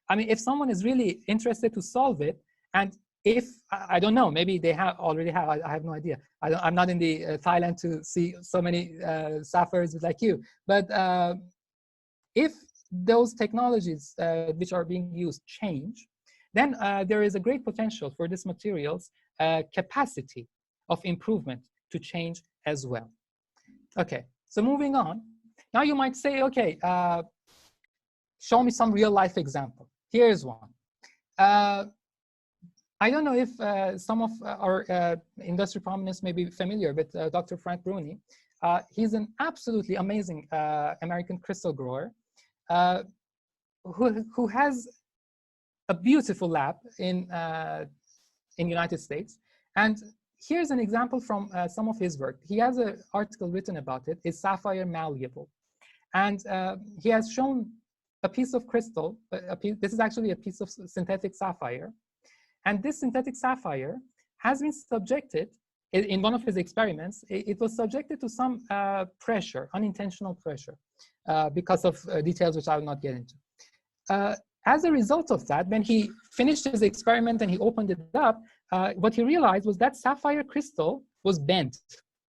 I mean, if someone is really interested to solve it, and if, I don't know, maybe they already have, I have no idea. I'm not in the Thailand to see so many sapphires like you. But if those technologies which are being used change, then there is a great potential for this material's capacity of improvement to change as well. Okay, so moving on. Now you might say, okay, show me some real life example. Here's one. I don't know if some of our industry prominents may be familiar with Dr. Frank Bruni. He's an absolutely amazing American crystal grower who has a beautiful lab in United States. And here's an example from some of his work. He has an article written about it. Is sapphire malleable? And he has shown a piece of crystal. This is actually a piece of synthetic sapphire. And this synthetic sapphire has been subjected, in one of his experiments, it was subjected to some pressure, unintentional pressure, because of details which I will not get into. As a result of that, when he finished his experiment and he opened it up, what he realized was that sapphire crystal was bent.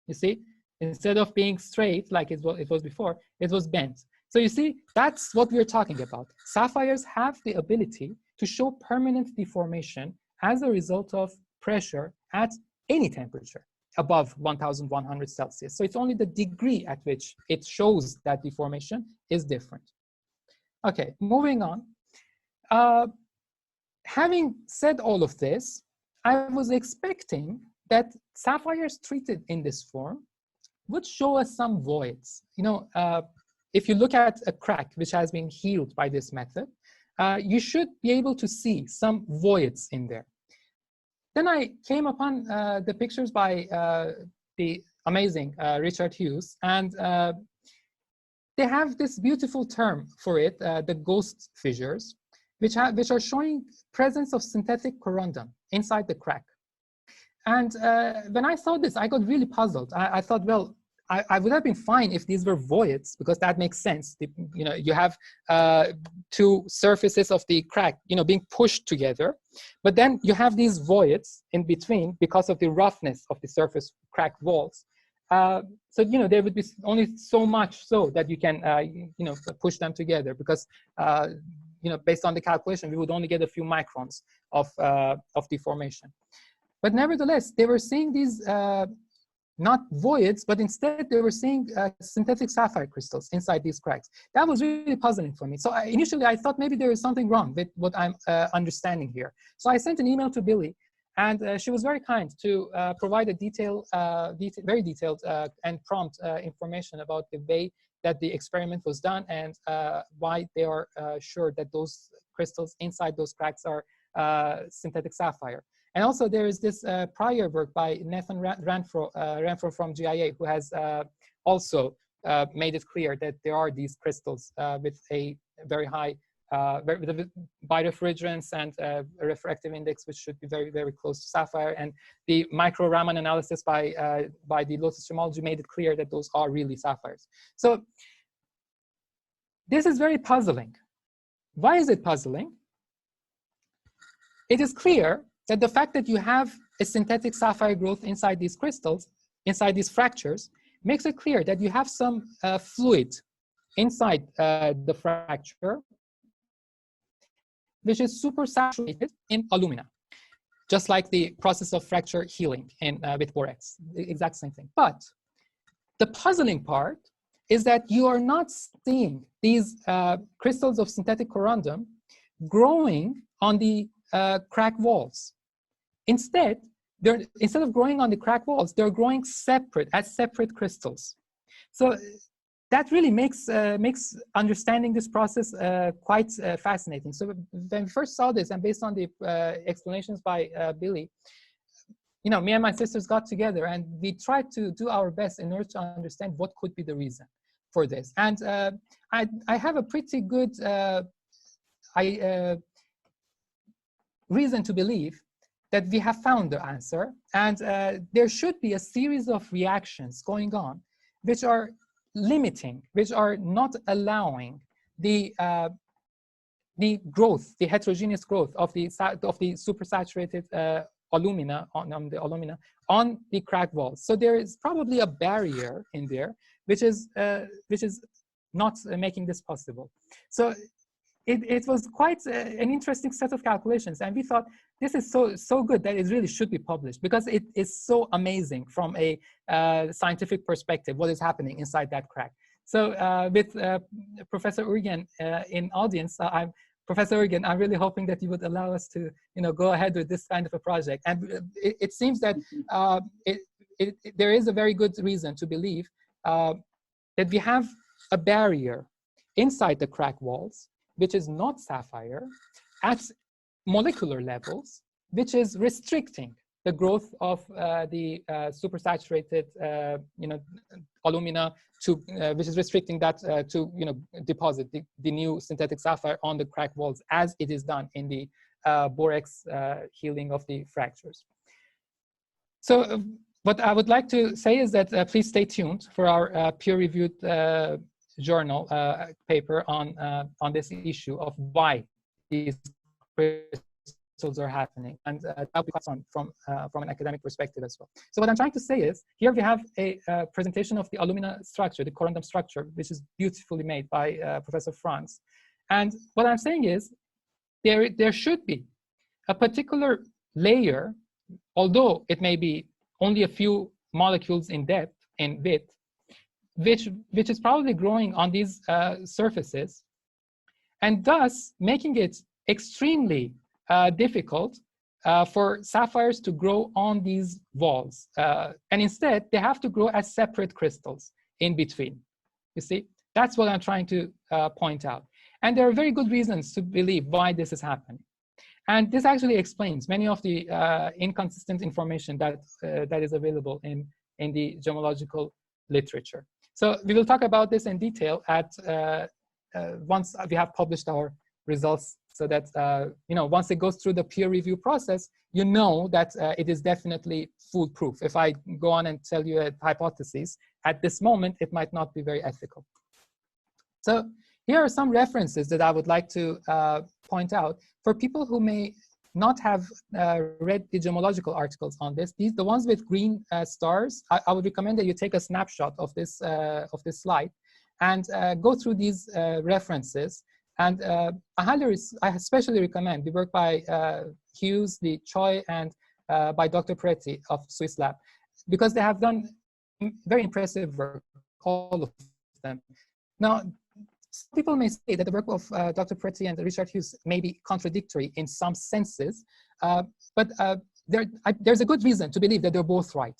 You see, instead of being straight like it was before, it was bent. So you see, that's what we're talking about. Sapphires have the ability to show permanent deformation as a result of pressure at any temperature above 1,100 Celsius. So it's only the degree at which it shows that deformation is different. Okay, moving on. Having said all of this, I was expecting that sapphires treated in this form would show us some voids. You know, if you look at a crack which has been healed by this method, you should be able to see some voids in there. Then I came upon the pictures by the amazing Richard Hughes, and they have this beautiful term for it, the ghost fissures, which are showing presence of synthetic corundum inside the crack. And when I saw this, I got really puzzled. I thought, well, I would have been fine if these were voids, because that makes sense. You know, you have two surfaces of the crack, you know, being pushed together, but then you have these voids in between because of the roughness of the surface crack walls. So, you know, there would be only so much so that you can, you know, push them together, because, you know, based on the calculation, we would only get a few microns of deformation. But nevertheless, they were seeing these not voids, but instead they were seeing synthetic sapphire crystals inside these cracks. That was really puzzling for me. So initially I thought maybe there is something wrong with what I'm understanding here. So I sent an email to Billy, and she was very kind to provide a very detailed and prompt information about the way that the experiment was done, and why they are sure that those crystals inside those cracks are synthetic sapphire. And also there is this prior work by Nathan Renfro from GIA, who has also made it clear that there are these crystals with a very high birefringence and a refractive index, which should be very, very close to sapphire. And the micro-Raman analysis by the Lotus Gemology made it clear that those are really sapphires. So this is very puzzling. Why is it puzzling? It is clear that the fact that you have a synthetic sapphire growth inside these crystals, inside these fractures, makes it clear that you have some fluid inside the fracture, which is super saturated in alumina, just like the process of fracture healing with borax, the exact same thing. But the puzzling part is that you are not seeing these crystals of synthetic corundum growing on the crack walls. Instead of growing on the crack walls, they're growing as separate crystals. So that really makes understanding this process quite fascinating. So when we first saw this, and based on the explanations by Billy, you know, me and my sisters got together and we tried to do our best in order to understand what could be the reason for this. And I have a pretty good reason to believe that we have found the answer, and there should be a series of reactions going on which are limiting, which are not allowing the growth, the heterogeneous growth of the supersaturated alumina on the crack walls. So there is probably a barrier in there which is not making this possible. So it was quite an interesting set of calculations, and we thought this is so good that it really should be published, because it is so amazing from a scientific perspective what is happening inside that crack. So with Professor Urgen in audience, Professor Urgen, I'm really hoping that you would allow us to, you know, go ahead with this kind of a project. And it seems that there is a very good reason to believe that we have a barrier inside the crack walls, which is not sapphire, at molecular levels, which is restricting the growth of the supersaturated, you know, alumina to, which is restricting that to, you know, deposit the new synthetic sapphire on the crack walls, as it is done in the borax healing of the fractures. So what I would like to say is that please stay tuned for our peer-reviewed journal paper on this issue of why these crystals are happening, and that'll be from an academic perspective as well. So what I'm trying to say is, here we have a presentation of the alumina structure, the corundum structure, which is beautifully made by Professor Franz. And what I'm saying is, there should be a particular layer, although it may be only a few molecules in depth, in width, which is probably growing on these surfaces, and thus making it extremely difficult for sapphires to grow on these walls. And instead, they have to grow as separate crystals in between. You see, that's what I'm trying to point out. And there are very good reasons to believe why this is happening. And this actually explains many of the inconsistent information that, that is available in the gemological literature. So we will talk about this in detail at once we have published our results, so that once it goes through the peer review process, you know that it is definitely foolproof. If I go on and tell you a hypothesis, at this moment, it might not be very ethical. So here are some references that I would like to point out for people who may not have read the gemological articles on this. These, the ones with green stars, I would recommend that you take a snapshot of this slide and go through these references. And I especially recommend the work by Hughes, the Choi, and by Dr. Peretti of Swiss Lab, because they have done very impressive work, all of them. Now, some people may say that the work of Dr. Peretti and Richard Hughes may be contradictory in some senses, but there's a good reason to believe that they're both right.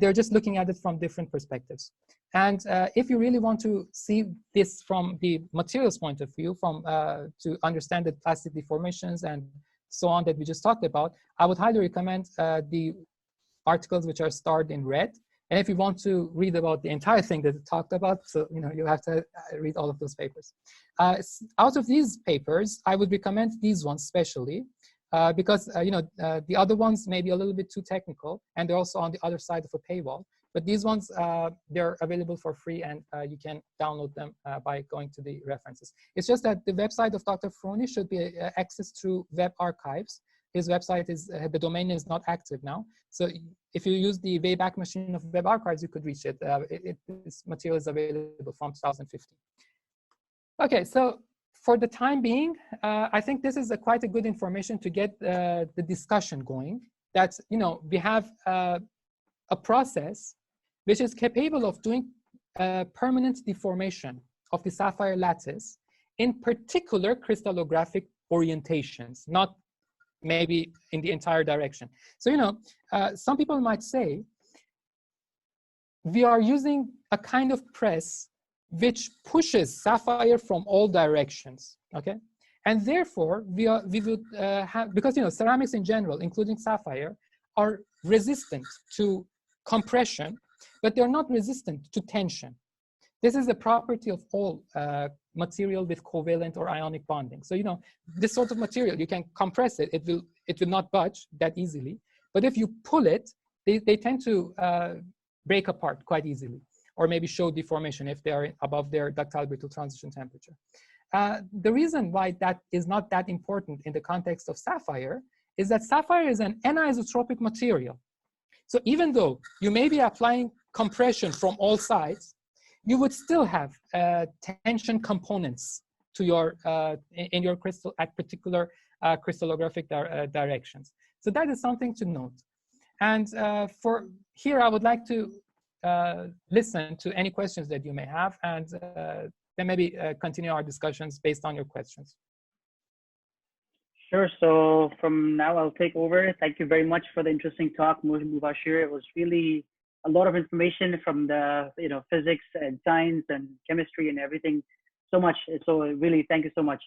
They're just looking at it from different perspectives. And if you really want to see this from the materials point of view, to understand the plastic deformations and so on that we just talked about, I would highly recommend the articles which are starred in red. And if you want to read about the entire thing that it talked about, so you have to read all of those papers. Out of these papers, I would recommend these ones especially, because the other ones may be a little bit too technical, and they're also on the other side of a paywall. But these ones, they're available for free, and you can download them by going to the references. It's just that the website of Dr. Froni should be accessed through web archives. His website is, the domain is not active now. So if you use the Wayback Machine of web archives, you could reach it. This material is available from 2015. Okay, so for the time being, I think this is quite a good information to get the discussion going. That we have a process which is capable of doing permanent deformation of the sapphire lattice in particular crystallographic orientations, not maybe in the entire direction. So, some people might say, we are using a kind of press which pushes sapphire from all directions, okay? And therefore, we would have, because ceramics in general, including sapphire, are resistant to compression, but they're not resistant to tension. This is a property of all material with covalent or ionic bonding. So, this sort of material, you can compress it, it will not budge that easily. But if you pull it, they tend to break apart quite easily, or maybe show deformation if they are above their ductile brittle transition temperature. The reason why that is not that important in the context of sapphire is that sapphire is an anisotropic material. So even though you may be applying compression from all sides, you would still have tension components to your in your crystal at particular crystallographic directions. So that is something to note. And for here, I would like to listen to any questions that you may have, and then maybe continue our discussions based on your questions. Sure. So from now, I'll take over. Thank you very much for the interesting talk, Mubashir. It was really a lot of information from the physics and science and chemistry and everything. So much. So really, thank you so much.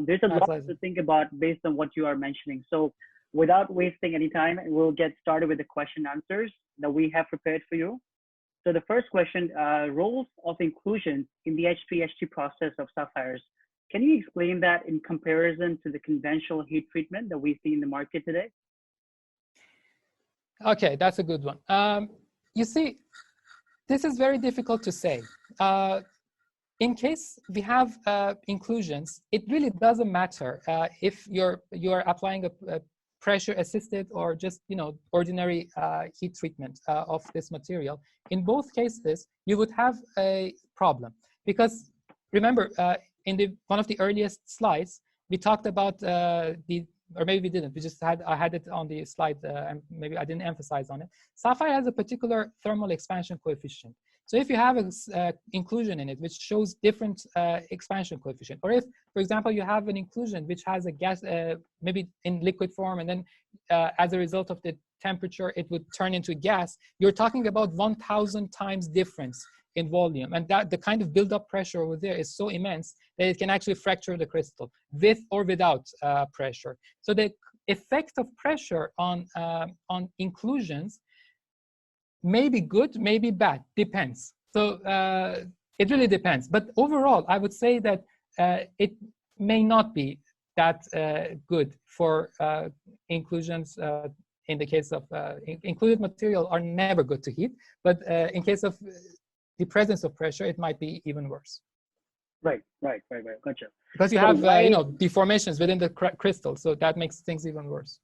There's a lot to think about based on what you are mentioning. So without wasting any time, we'll get started with the question answers that we have prepared for you. So the first question, roles of inclusion in the HPHT process of sapphires. Can you explain that in comparison to the conventional heat treatment that we see in the market today? Okay, that's a good one. You see, this is very difficult to say. In case we have inclusions, it really doesn't matter if you're applying a pressure-assisted or just ordinary heat treatment of this material. In both cases, you would have a problem because remember, in one of the earliest slides, we talked about or maybe we didn't. We just I had it on the slide, and maybe I didn't emphasize on it. Sapphire has a particular thermal expansion coefficient. So if you have an inclusion in it which shows different expansion coefficient, or if, for example, you have an inclusion which has a gas, maybe in liquid form, and then as a result of the temperature, it would turn into gas, you're talking about 1,000 times difference in volume. And that the kind of build-up pressure over there is so immense that it can actually fracture the crystal with or without pressure. So the effect of pressure on inclusions may be good, may be bad, depends. So it really depends. But overall, I would say that it may not be that good for inclusions. In the case of included material are never good to heat, but in case of the presence of pressure, it might be even worse. Right. Gotcha. Because you have deformations within the crystal, so that makes things even worse.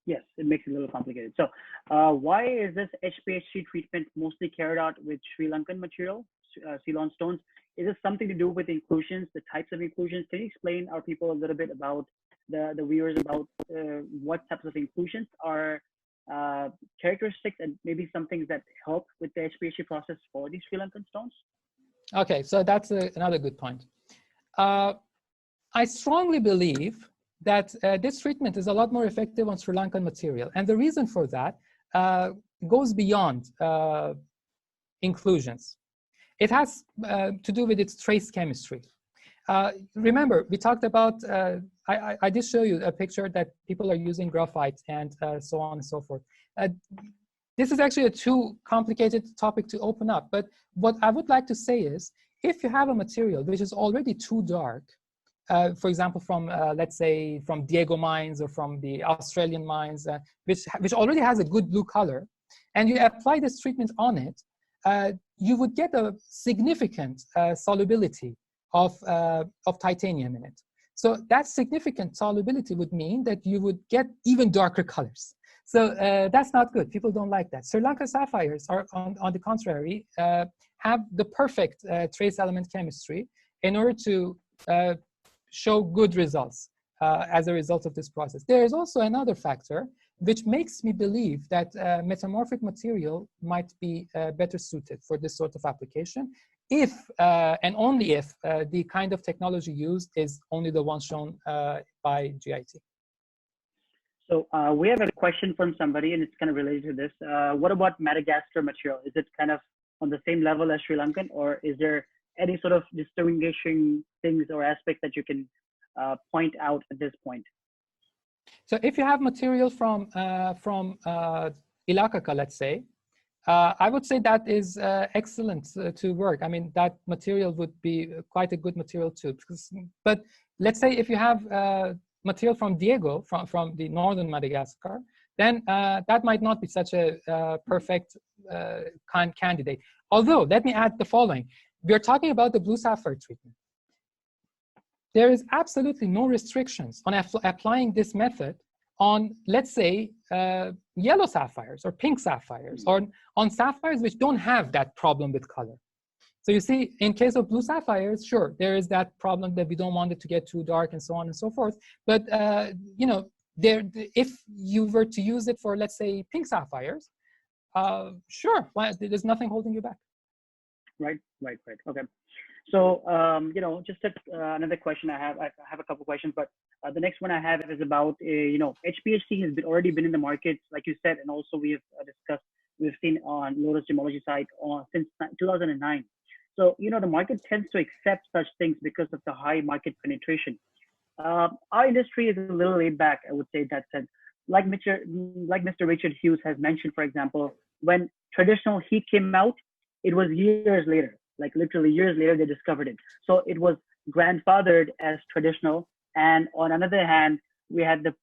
Yes, it makes it a little complicated. So why is this HPHT treatment mostly carried out with Sri Lankan material, Ceylon stones? Is this something to do with inclusions, the types of inclusions? Can you explain our people a little bit about the viewers about what types of inclusions are characteristics and maybe some things that help with the HPHT process for these Sri Lankan stones? Okay, so that's another good point. I strongly believe that this treatment is a lot more effective on Sri Lankan material. And the reason for that goes beyond inclusions. It has to do with its trace chemistry. Remember, we talked about, I did show you a picture that people are using graphite and so on and so forth. This is actually a too complicated topic to open up. But what I would like to say is, if you have a material which is already too dark, for example, from, let's say, from Diego mines or from the Australian mines, which already has a good blue color, and you apply this treatment on it, you would get a significant solubility of titanium in it. So that significant solubility would mean that you would get even darker colors. So that's not good. People don't like that. Sri Lanka sapphires are, on the contrary, have the perfect trace element chemistry in order to show good results as a result of this process. There is also another factor which makes me believe that metamorphic material might be better suited for this sort of application if and only if the kind of technology used is only the one shown by GIT. So we have a question from somebody, and it's kind of related to this. What about Madagascar material? Is it kind of on the same level as Sri Lankan, or is there any sort of distinguishing things or aspects that you can point out at this point? So if you have material from Ilakaka, let's say, I would say that is excellent to work. I mean, that material would be quite a good material too. But let's say if you have material from Diego, from the northern Madagascar, then that might not be such a perfect candidate. Although, let me add the following. We are talking about the blue sapphire treatment. There is absolutely no restrictions on applying this method on, let's say, yellow sapphires or pink sapphires, or on sapphires which don't have that problem with color. So you see, in case of blue sapphires, sure, there is that problem that we don't want it to get too dark and so on and so forth. But you know, if you were to use it for, let's say, pink sapphires, sure, there's nothing holding you back. Right. Okay. So, you know, just another question I have a couple questions, but the next one I have is about, you know, HPHT has already been in the market, like you said, and also we have discussed, we've seen on Lotus Gemology site since 2009. So, you know, the market tends to accept such things because of the high market penetration. Our industry is a little laid back, I would say, in that sense. Like Mr. Richard Hughes has mentioned, for example, when traditional heat came out, it was years later. Like literally years later, they discovered it. So it was grandfathered as traditional. And on another hand, we had the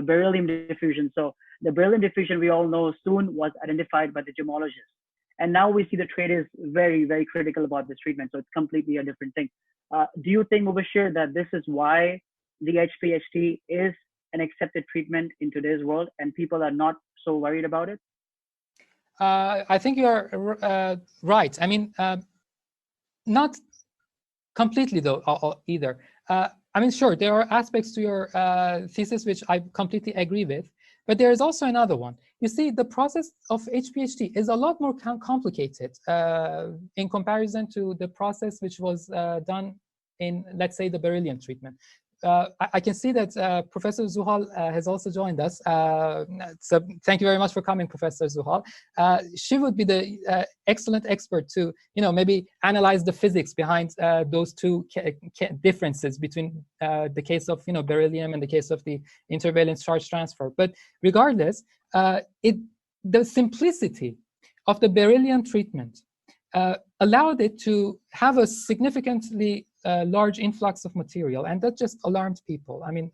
beryllium diffusion. So the beryllium diffusion, we all know, soon was identified by the gemologists. And now we see the trade is very, very critical about this treatment. So it's completely a different thing. Do you think, Mubashir, that this is why the HPHT is an accepted treatment in today's world and people are not so worried about it? I think you're right. I mean, not completely though either. I mean, sure, there are aspects to your thesis which I completely agree with, but there is also another one. You see, the process of HPHT is a lot more complicated in comparison to the process which was done in, let's say, the beryllium treatment. I can see that Professor Zuhal has also joined us. So thank you very much for coming, Professor Zuhal. She would be the excellent expert to, maybe analyze the physics behind those two differences between the case of, beryllium and the case of the intervalence charge transfer. But regardless, the simplicity of the beryllium treatment allowed it to have a significantly large influx of material, and that just alarmed people. I mean,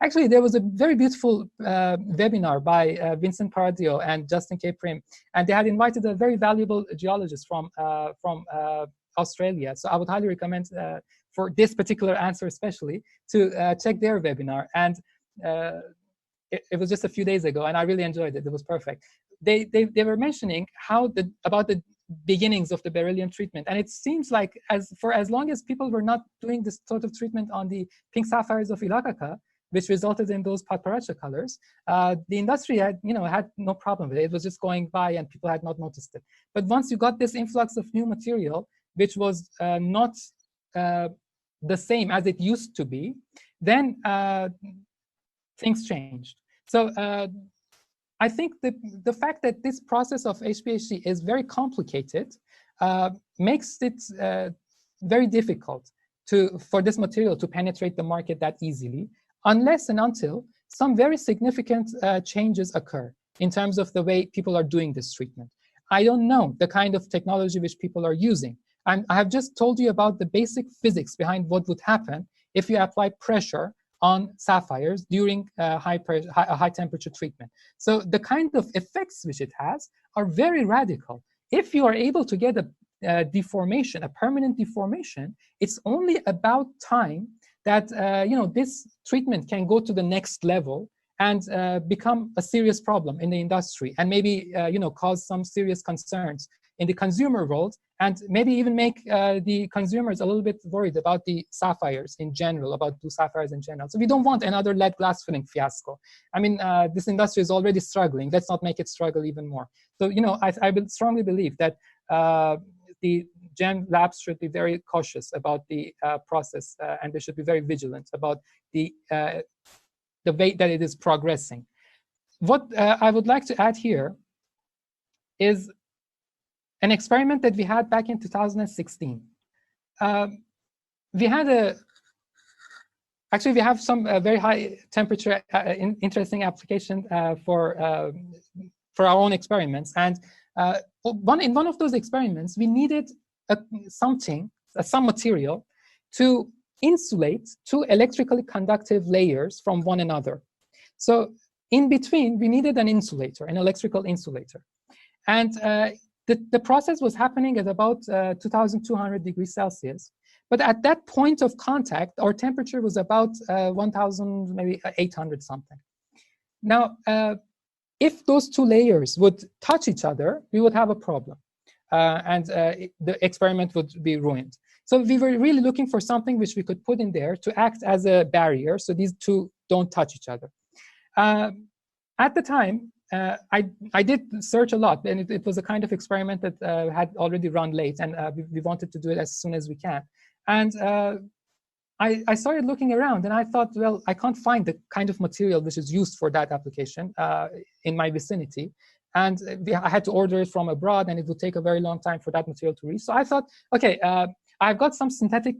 actually, there was a very beautiful webinar by Vincent Paradio and Justin K. Prim, and they had invited a very valuable geologist from Australia. So I would highly recommend for this particular answer especially to check their webinar. And it was just a few days ago, and I really enjoyed it. It was perfect. They were mentioning about the beginnings of the beryllium treatment, and it seems like for as long as people were not doing this sort of treatment on the pink sapphires of Ilagaka, which resulted in those patparacha colors, the industry had no problem with it. It was just going by, and people had not noticed it. But once you got this influx of new material, which was not the same as it used to be, then things changed. So I think the fact that this process of HPHT is very complicated makes it very difficult for this material to penetrate the market that easily, unless and until some very significant changes occur in terms of the way people are doing this treatment. I don't know the kind of technology which people are using. And I have just told you about the basic physics behind what would happen if you apply pressure on sapphires during high temperature treatment. So the kind of effects which it has are very radical. If you are able to get a deformation, a permanent deformation, it's only about time that this treatment can go to the next level and become a serious problem in the industry, and maybe cause some serious concerns in the consumer world, and maybe even make the consumers a little bit worried about the sapphires in general, about blue sapphires in general. So we don't want another lead glass filling fiasco. I mean, this industry is already struggling. Let's not make it struggle even more. So, I strongly believe that the GEM labs should be very cautious about the process, and they should be very vigilant about the way that it is progressing. What I would like to add here is an experiment that we had back in 2016. We have some very high temperature interesting application for our own experiments. And in one of those experiments, we needed some material to insulate two electrically conductive layers from one another. So in between, we needed an insulator, an electrical insulator. And the process was happening at about 2,200 degrees Celsius. But at that point of contact, our temperature was about 1,000, maybe 800 something. Now, if those two layers would touch each other, we would have a problem. And the experiment would be ruined. So we were really looking for something which we could put in there to act as a barrier so these two don't touch each other. At the time, I did search a lot, and it was a kind of experiment that had already run late, and we wanted to do it as soon as we can. And I started looking around, and I thought, well, I can't find the kind of material which is used for that application in my vicinity. And I had to order it from abroad, and it would take a very long time for that material to reach. So I thought, okay, I've got some synthetic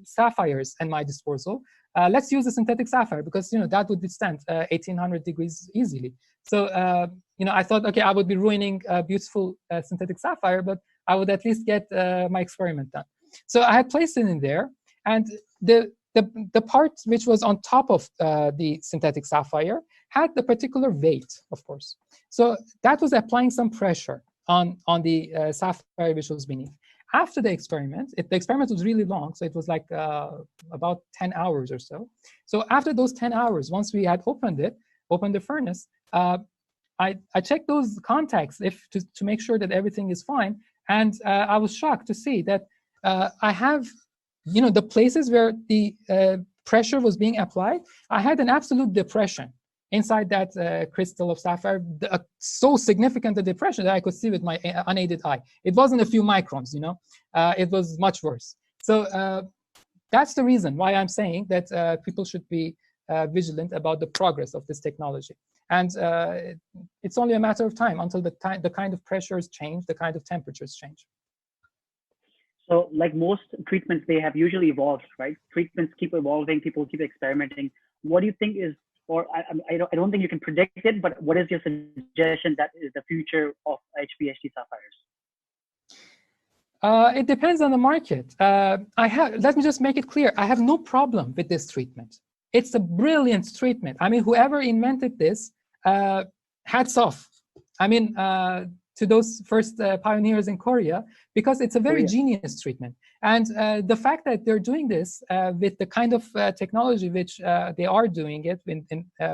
sapphires at my disposal. Let's use a synthetic sapphire, because that would withstand 1,800 degrees easily. So I thought, okay, I would be ruining a beautiful synthetic sapphire, but I would at least get my experiment done. So I had placed it in there, and the part which was on top of the synthetic sapphire had the particular weight, of course. So that was applying some pressure on the sapphire which was beneath. After the experiment was really long, so it was like about 10 hours or so. So after those 10 hours, once we had opened the furnace, I checked those contacts to make sure that everything is fine. And I was shocked to see that I have, the places where the pressure was being applied, I had an absolute depression inside that crystal of sapphire, so significant a depression that I could see with my unaided eye. It wasn't a few microns, it was much worse. So that's the reason why I'm saying that people should be vigilant about the progress of this technology. And it's only a matter of time until the kind of pressures change, the kind of temperatures change. So like most treatments, they have usually evolved, right? Treatments keep evolving, people keep experimenting. What do you think is, or I don't think you can predict it, but what is your suggestion that is the future of HPHT sapphires? It depends on the market. Let me just make it clear. I have no problem with this treatment. It's a brilliant treatment. I mean, whoever invented this, hats off. I mean, to those first pioneers in Korea, because it's a very genius treatment. And the fact that they're doing this with the kind of technology which they are doing it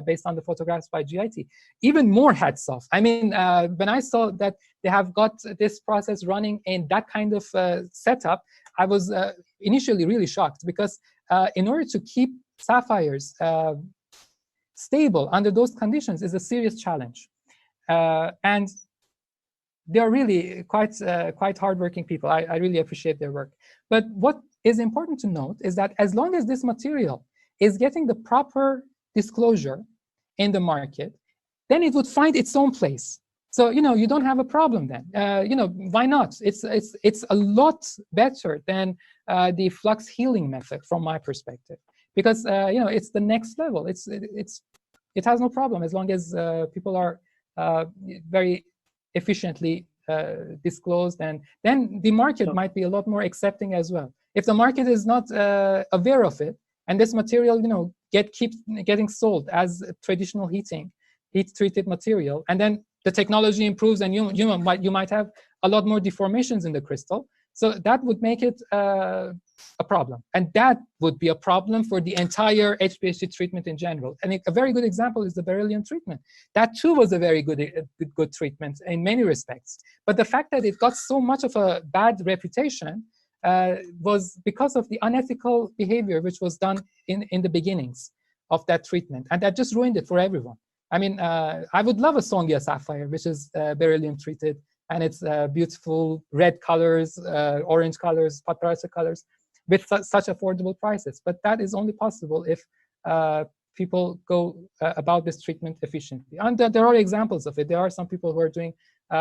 based on the photographs by GIT, even more hats off. I mean, when I saw that they have got this process running in that kind of setup, I was initially really shocked, because in order to keep sapphires stable under those conditions is a serious challenge. And they're really quite hardworking people. I really appreciate their work. But what is important to note is that as long as this material is getting the proper disclosure in the market, then it would find its own place. So, you know, you don't have a problem then. You know, why not? It's a lot better than the flux healing method from my perspective, because you know, it's the next level. It has no problem as long as people are very efficiently disclosed, and then the market might be a lot more accepting as well. If the market is not aware of it, and this material, you know, keeps getting sold as traditional heat-treated material, and then the technology improves, and you might have a lot more deformations in the crystal. So that would make it a problem, and that would be a problem for the entire HPHT treatment in general. And a very good example is the beryllium treatment. That too was a very good treatment in many respects. But the fact that it got so much of a bad reputation was because of the unethical behavior which was done in the beginnings of that treatment, and that just ruined it for everyone. I mean, I would love a Songya sapphire, which is beryllium treated, and it's beautiful red colors, orange colors, paparazzi colors, with such affordable prices. But that is only possible if people go about this treatment efficiently. And there are examples of it. There are some people who are doing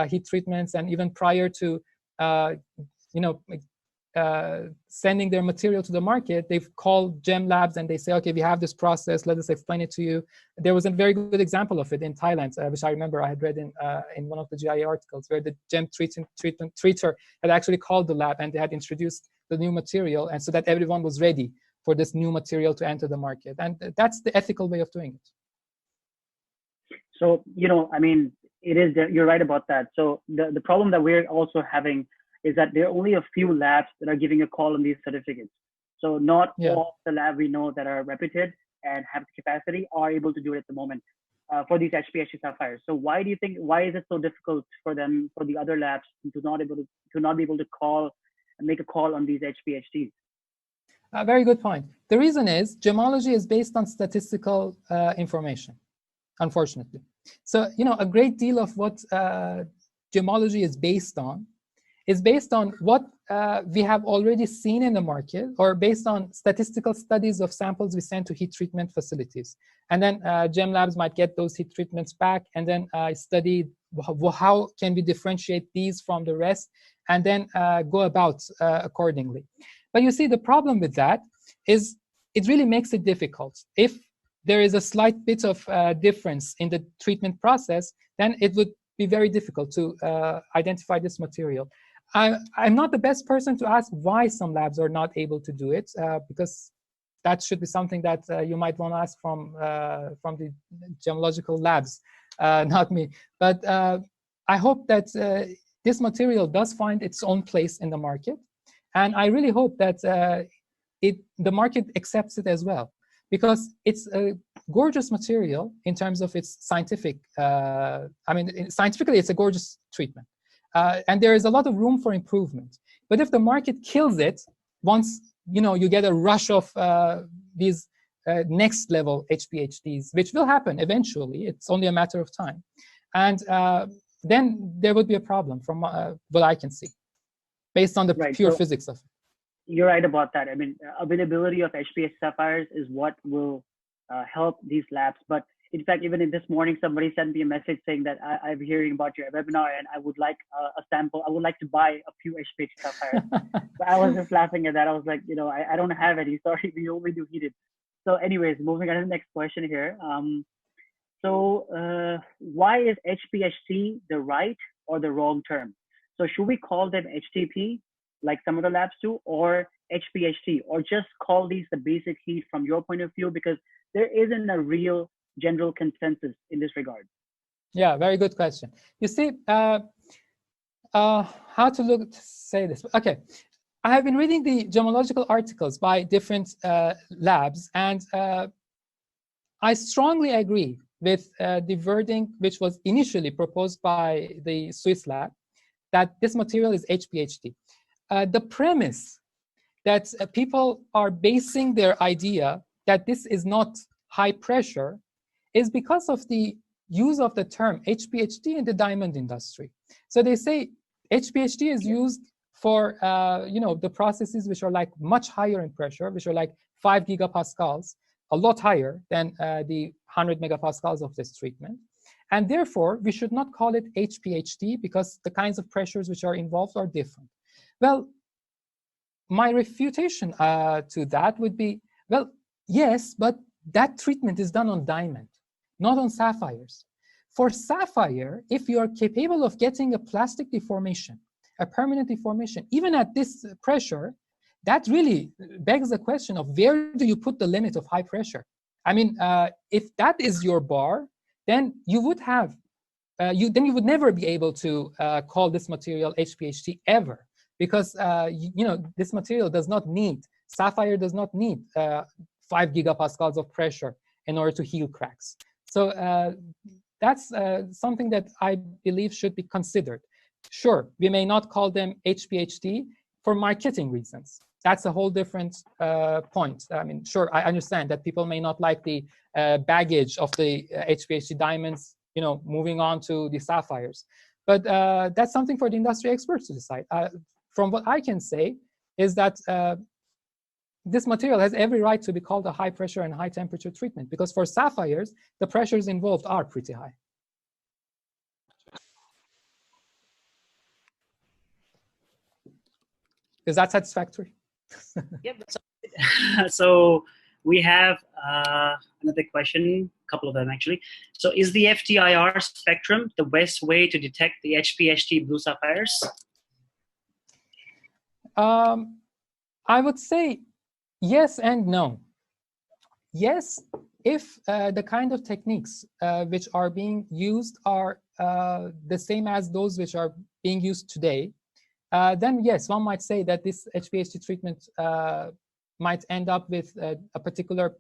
heat treatments, and even prior to you know, sending their material to the market, they've called Gem Labs and they say, okay, we have this process, let us explain it to you. There was a very good example of it in Thailand, which I remember I had read in one of the GIA articles, where the Gem treater had actually called the lab, and they had introduced the new material, and so that everyone was ready for this new material to enter the market. And that's the ethical way of doing it. So, you know, I mean, it is, you're right about that. So the problem that we're also having is that there are only a few labs that are giving a call on these certificates. So not all the labs we know that are reputed and have the capacity are able to do it at the moment for these HPHT sapphires. So why do you think, why is it so difficult for them, for the other labs to not be able to call and make a call on these HPHTs? Very good point. The reason is gemology is based on statistical information, unfortunately. So, you know, a great deal of what gemology is based on what we have already seen in the market, or based on statistical studies of samples we send to heat treatment facilities. And then Gem Labs might get those heat treatments back, and then study how can we differentiate these from the rest, and then go about accordingly. But you see, the problem with that is it really makes it difficult. If there is a slight bit of difference in the treatment process, then it would be very difficult to identify this material. I'm not the best person to ask why some labs are not able to do it, because that should be something that you might want to ask from the gemological labs, not me. But I hope that this material does find its own place in the market, and I really hope that the market accepts it as well, because it's a gorgeous material in terms of its scientific. I mean, scientifically, it's a gorgeous treatment. And there is a lot of room for improvement. But if the market kills it, once you get a rush of these next level HPHTs, which will happen eventually, it's only a matter of time. And then there would be a problem from what I can see, based on the pure physics of it. You're right about that. I mean, availability of HPH sapphires is what will help these labs. But in fact, even in this morning, somebody sent me a message saying that I'm hearing about your webinar and I would like a sample. I would like to buy a few HPH sapphires. But I was just laughing at that. I was like, I don't have any. Sorry, we only do heated. So anyways, moving on to the next question here. Why is HPHT the right or the wrong term? So should we call them HTP like some of the labs do, or HPHT, or just call these the basic heat from your point of view? Because there isn't a real general consensus in this regard. Yeah, very good question. You see, how to say this? Okay, I have been reading the gemological articles by different labs, and I strongly agree with the wording which was initially proposed by the Swiss lab, that this material is HPHT. The premise that people are basing their idea that this is not high pressure is because of the use of the term HPHT in the diamond industry. So they say HPHT is used for the processes which are like much higher in pressure, which are like 5 gigapascals, a lot higher than the 100 megapascals of this treatment. And therefore, we should not call it HPHT because the kinds of pressures which are involved are different. Well, my refutation to that would be, well, yes, but that treatment is done on diamond, not on sapphires. For sapphire, if you are capable of getting a plastic deformation, a permanent deformation, even at this pressure, that really begs the question of where do you put the limit of high pressure? I mean, if that is your bar, then you would have, you would never be able to call this material HPHT ever, because this material does not need, sapphire does not need 5 gigapascals of pressure in order to heal cracks. So that's something that I believe should be considered. Sure, we may not call them HPHT for marketing reasons. That's a whole different point. I mean, sure, I understand that people may not like the baggage of the HPHT diamonds, moving on to the sapphires. But that's something for the industry experts to decide. From what I can say is that this material has every right to be called a high pressure and high temperature treatment, because for sapphires, the pressures involved are pretty high. Is that satisfactory? Yep. So we have another question, a couple of them actually. So is the FTIR spectrum the best way to detect the HPHT blue sapphires? I would say yes and no. Yes, if the kind of techniques which are being used are the same as those which are being used today, then yes, one might say that this HPHT treatment might end up with a particular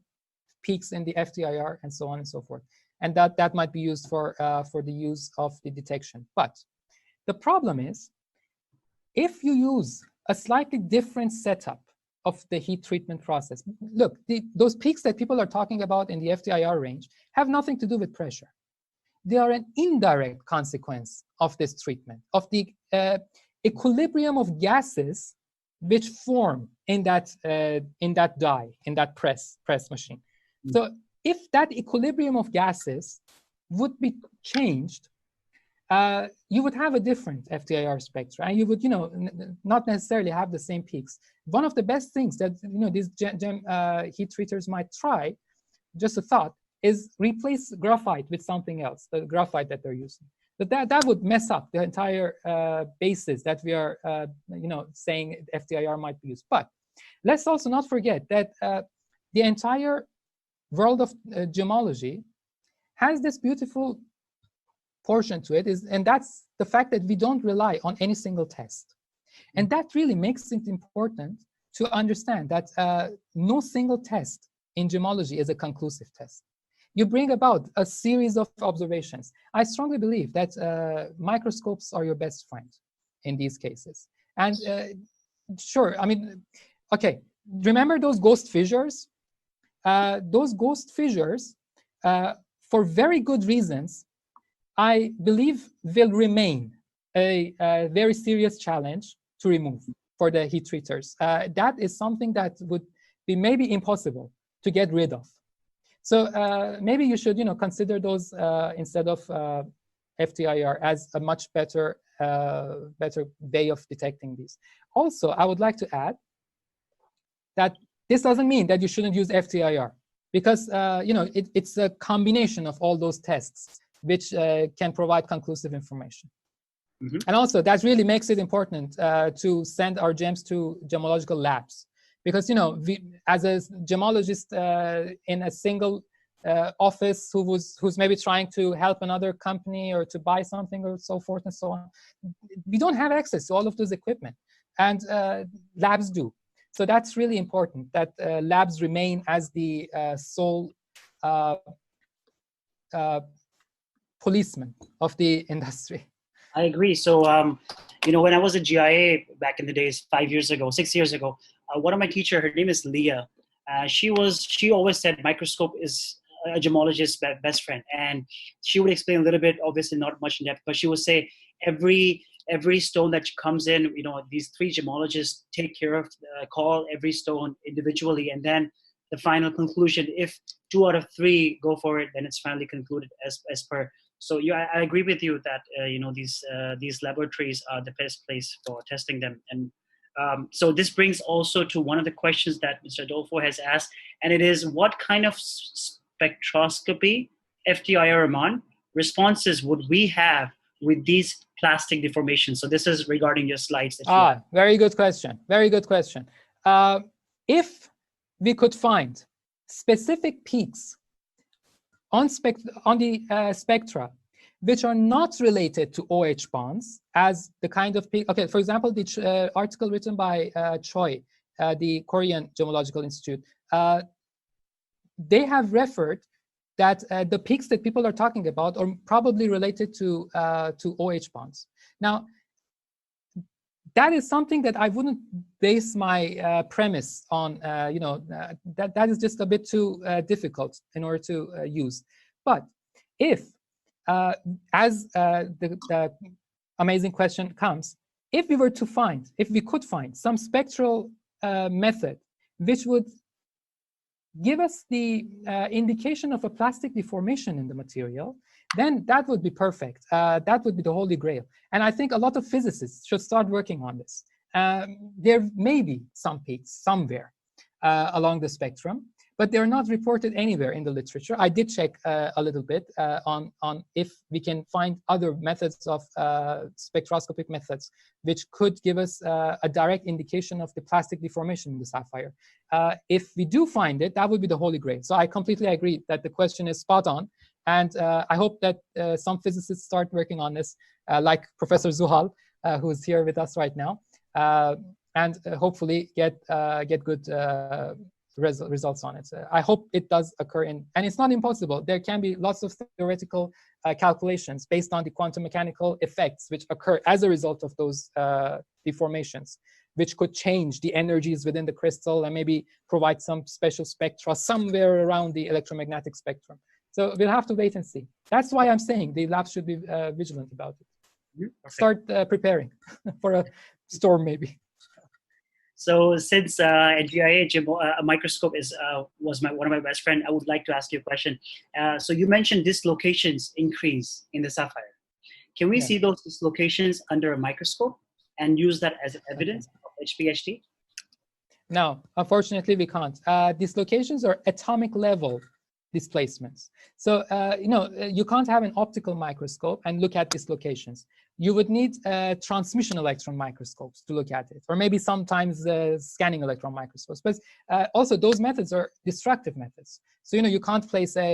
peaks in the FTIR and so on and so forth. And that might be used for the use of the detection. But the problem is, if you use a slightly different setup of the heat treatment process, look, those peaks that people are talking about in the FTIR range have nothing to do with pressure. They are an indirect consequence of this treatment, of the equilibrium of gases which form in that die, in that press machine. So if that equilibrium of gases would be changed, you would have a different FTIR spectra, and you would, not necessarily have the same peaks. One of the best things that these heat treaters might try, just a thought, is replace graphite with something else, the graphite that they're using. But that would mess up the entire basis that we are, saying FTIR might be used. But let's also not forget that the entire world of gemology has this beautiful portion to it, and that's the fact that we don't rely on any single test. And that really makes it important to understand that no single test in gemology is a conclusive test. You bring about a series of observations. I strongly believe that microscopes are your best friend in these cases. And sure, I mean, okay, remember those ghost fissures? Those ghost fissures, for very good reasons, I believe will remain a very serious challenge to remove. for the heat treaters. That is something that would be maybe impossible to get rid of. So maybe you should, consider those instead of FTIR as a much better way of detecting these. Also, I would like to add that this doesn't mean that you shouldn't use FTIR, because it's a combination of all those tests which can provide conclusive information. Mm-hmm. And also, that really makes it important to send our gems to gemological labs, because we, as a gemologist in a single office who's maybe trying to help another company or to buy something or so forth and so on, we don't have access to all of those equipment, and labs do. So that's really important that labs remain as the sole policeman of the industry. I agree. So, when I was a GIA back in the days, 5 years ago, 6 years ago, one of my teachers, her name is Leah. She always said microscope is a gemologist's best friend. And she would explain a little bit, obviously not much in depth, but she would say every stone that comes in, these 3 gemologists take care of, call every stone individually. And then the final conclusion, if 2 out of 3 go for it, then it's finally concluded as per. So I agree with you that these laboratories are the best place for testing them. And so this brings also to one of the questions that Mr. Adolfo has asked, and it is, what kind of spectroscopy, FTIR Rahman, responses would we have with these plastic deformations? So this is regarding your slides. Very good question. Very good question. If we could find specific peaks on the spectra which are not related to OH bonds, as the kind of peak. Okay, for example, the article written by Choi, the Korean Gemological Institute, they have referred that the peaks that people are talking about are probably related to OH bonds. Now, that is something that I wouldn't base my premise on. That is just a bit too difficult in order to use. But if, as the amazing question comes, if we could find some spectral method which would give us the indication of a plastic deformation in the material, then that would be perfect. That would be the holy grail. And I think a lot of physicists should start working on this. There may be some peaks somewhere along the spectrum, but they're not reported anywhere in the literature. I did check a little bit on if we can find other methods of spectroscopic methods which could give us a direct indication of the plastic deformation in the sapphire. If we do find it, that would be the holy grail. So I completely agree that the question is spot on. And I hope that some physicists start working on this, like Professor Zuhal, who is here with us right now, and hopefully get good results on it. I hope it does occur and it's not impossible. There can be lots of theoretical calculations based on the quantum mechanical effects which occur as a result of those deformations, which could change the energies within the crystal and maybe provide some special spectra somewhere around the electromagnetic spectrum. So we'll have to wait and see. That's why I'm saying the labs should be vigilant about it. Start preparing for a storm maybe. So since at GIA, a microscope was one of my best friends, I would like to ask you a question. So you mentioned dislocations increase in the sapphire. Can we see those dislocations under a microscope and use that as evidence of HPHT? No, unfortunately we can't. Dislocations are atomic level displacements. So, you can't have an optical microscope and look at dislocations. You would need transmission electron microscopes to look at it, or maybe sometimes scanning electron microscopes. But also those methods are destructive methods. So, you can't place a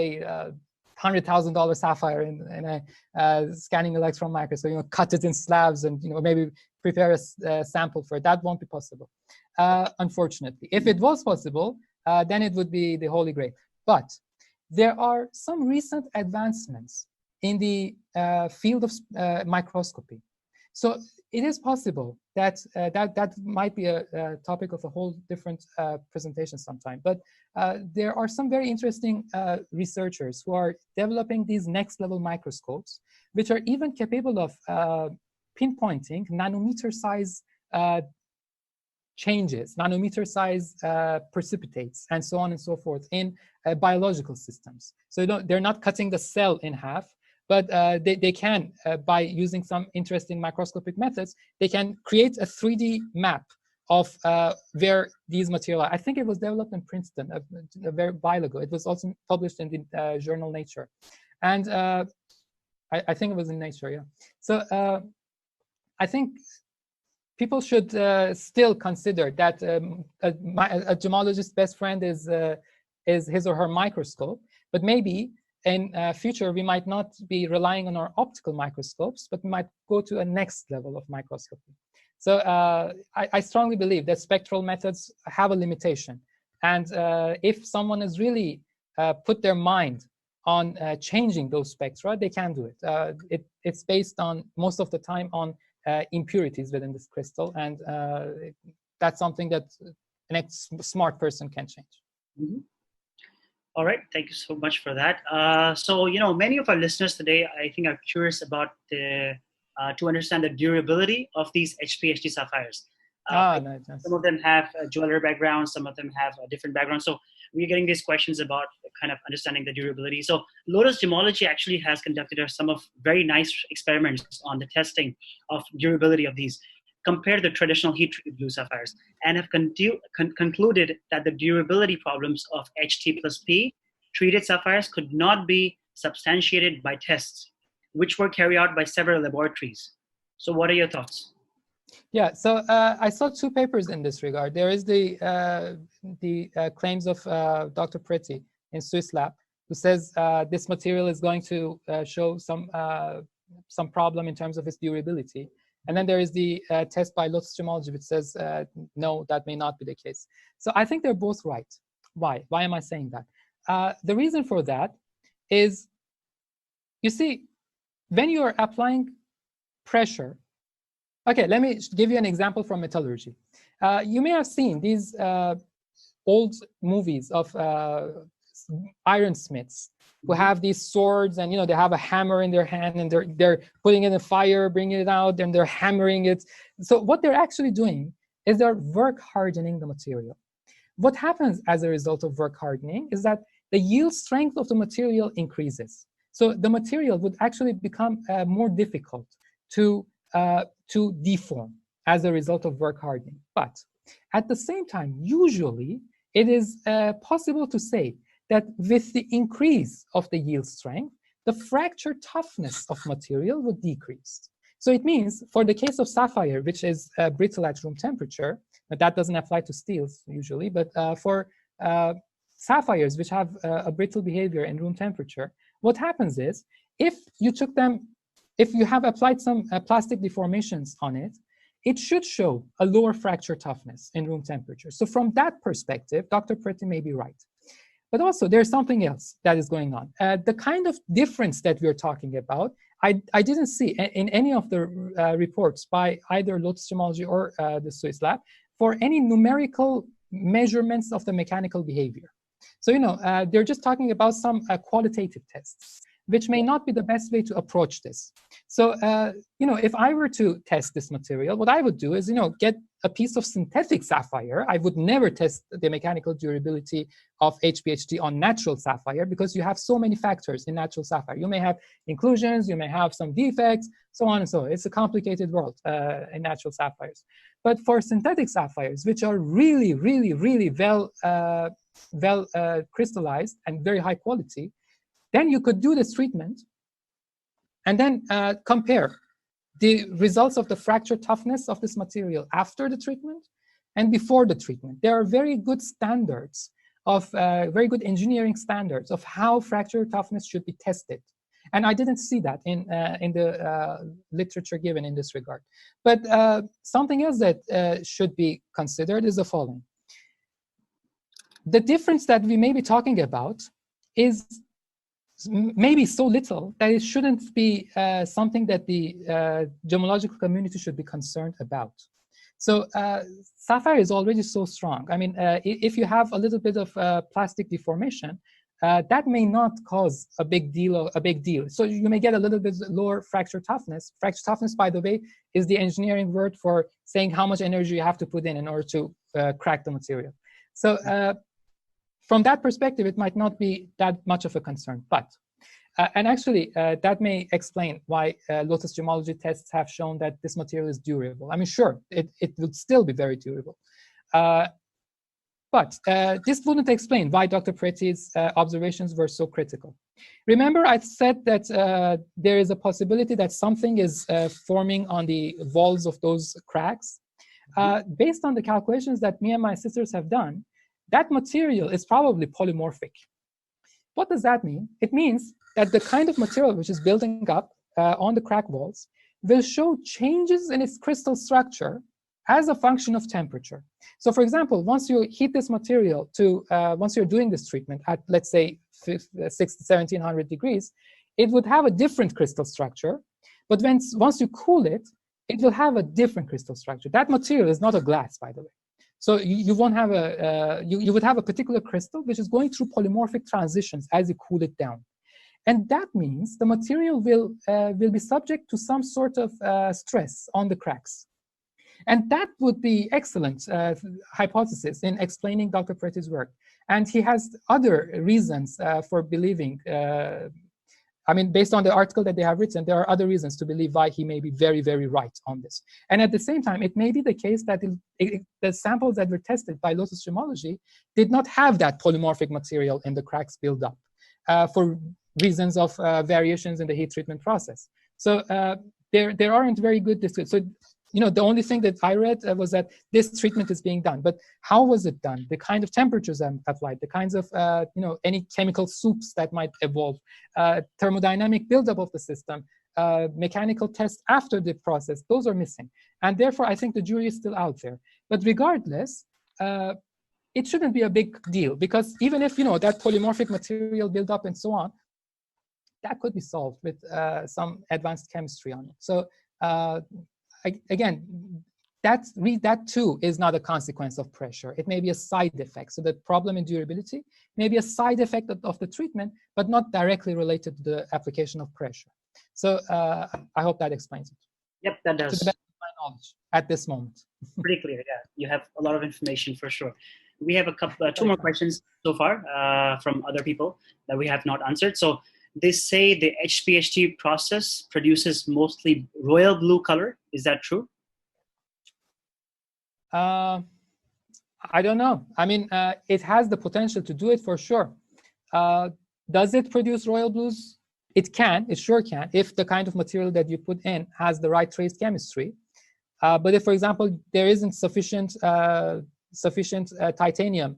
$100,000 sapphire in a scanning electron microscope, cut it in slabs and, maybe prepare a sample for it. That won't be possible, unfortunately. If it was possible, then it would be the holy grail. But there are some recent advancements in the field of microscopy. So it is possible that that might be a topic of a whole different presentation sometime. But there are some very interesting researchers who are developing these next level microscopes, which are even capable of pinpointing nanometer size changes, nanometer size precipitates, and so on and so forth in biological systems. So they're not cutting the cell in half, but they can, by using some interesting microscopic methods, they can create a 3D map of where these material are. I think it was developed in Princeton a very while ago. It was also published in the journal Nature. And I think it was in Nature, yeah. So I think people should still consider that a gemologist's best friend is his or her microscope, but maybe in future we might not be relying on our optical microscopes, but we might go to a next level of microscopy. So I strongly believe that spectral methods have a limitation, and if someone has really put their mind on changing those spectra, they can do it. It's based on, most of the time, on impurities within this crystal, and that's something that a smart person can change. Mm-hmm. All right, thank you so much for that. So, many of our listeners today, I think, are curious about to understand the durability of these HPHT sapphires. Nice. Some of them have a jeweler background, some of them have a different background. So we're getting these questions about kind of understanding the durability. So Lotus Gemology actually has conducted some of very nice experiments on the testing of durability of these, compared to the traditional heat-treated blue sapphires, and have concluded that the durability problems of HT plus P treated sapphires could not be substantiated by tests, which were carried out by several laboratories. So what are your thoughts? Yeah, so I saw two papers in this regard. There is the claims of Dr. Pretty in Swiss lab, who says this material is going to show some problem in terms of its durability. And then there is the test by Lotus Gemology, which says, no, that may not be the case. So I think they're both right. Why? Why am I saying that? The reason for that is, you see, when you are applying pressure, okay, let me give you an example from metallurgy. You may have seen these old movies of ironsmiths who have these swords, and they have a hammer in their hand, and they're putting it in the fire, bringing it out, and they're hammering it. So what they're actually doing is they're work hardening the material. What happens as a result of work hardening is that the yield strength of the material increases. So the material would actually become more difficult to deform as a result of work hardening. But at the same time, usually it is possible to say that with the increase of the yield strength, the fracture toughness of material would decrease. So it means, for the case of sapphire, which is brittle at room temperature, but that doesn't apply to steels usually, but for sapphires which have a brittle behavior in room temperature, what happens is, if you have applied some plastic deformations on it, it should show a lower fracture toughness in room temperature. So from that perspective, Dr. Pretty may be right. But also, there's something else that is going on. The kind of difference that we're talking about, I didn't see in any of the reports by either Lotus Gemology or the Swiss lab for any numerical measurements of the mechanical behavior. So, they're just talking about some qualitative tests, which may not be the best way to approach this. So, if I were to test this material, what I would do is, get a piece of synthetic sapphire. I would never test the mechanical durability of HPHT on natural sapphire, because you have so many factors in natural sapphire. You may have inclusions, you may have some defects, so on and so on. It's a complicated world in natural sapphires. But for synthetic sapphires, which are really, really, really well crystallized and very high quality, then you could do this treatment and then compare the results of the fracture toughness of this material after the treatment and before the treatment. There are very good standards of, very good engineering standards of how fracture toughness should be tested. And I didn't see that in the literature given in this regard. But something else that should be considered is the following. The difference that we may be talking about is maybe so little that it shouldn't be something that the gemological community should be concerned about. So sapphire is already so strong. I mean, if you have a little bit of plastic deformation, that may not cause a big deal. So you may get a little bit lower fracture toughness. Fracture toughness, by the way, is the engineering word for saying how much energy you have to put in order to crack the material. So from that perspective, it might not be that much of a concern. But and actually, that may explain why Lotus gemology tests have shown that this material is durable. I mean, sure, it would still be very durable. But this wouldn't explain why Dr. Pretty's observations were so critical. Remember, I said that there is a possibility that something is forming on the walls of those cracks. Based on the calculations that me and my sisters have done, that material is probably polymorphic. What does that mean? It means that the kind of material which is building up on the crack walls will show changes in its crystal structure as a function of temperature. So for example, once you heat this material to, once you're doing this treatment at, let's say, 1700 degrees, it would have a different crystal structure. But once you cool it, it will have a different crystal structure. That material is not a glass, by the way. So you won't have a, you would have a particular crystal which is going through polymorphic transitions as you cool it down. And that means the material will be subject to some sort of stress on the cracks. And that would be excellent hypothesis in explaining Dr. Pretty's work. And he has other reasons for believing, I mean, based on the article that they have written, there are other reasons to believe why he may be very, very right on this. And at the same time, it may be the case that the samples that were tested by Lotus gemology did not have that polymorphic material in the cracks buildup for reasons of variations in the heat treatment process. So there aren't very good descriptions. So, you know, the only thing that I read was that this treatment is being done, but how was it done? The kind of temperatures applied, the kinds of, you know, any chemical soups that might evolve, thermodynamic buildup of the system, mechanical tests after the process, those are missing. And therefore, I think the jury is still out there. But regardless, it shouldn't be a big deal, because even if, you know, that polymorphic material buildup and so on, that could be solved with some advanced chemistry on it. So again, that too is not a consequence of pressure. It may be a side effect. So the problem in durability may be a side effect of the treatment, but not directly related to the application of pressure. So I hope that explains it. Yep, that does. To the best of my knowledge at this moment. Pretty clear, yeah. You have a lot of information for sure. We have a couple, two more questions so far from other people that we have not answered. So they say the HPHT process produces mostly royal blue color. Is that true? I don't know. I mean, it has the potential to do it for sure. Does it produce royal blues? It can, it sure can, if the kind of material that you put in has the right trace chemistry. But if, for example, there isn't sufficient titanium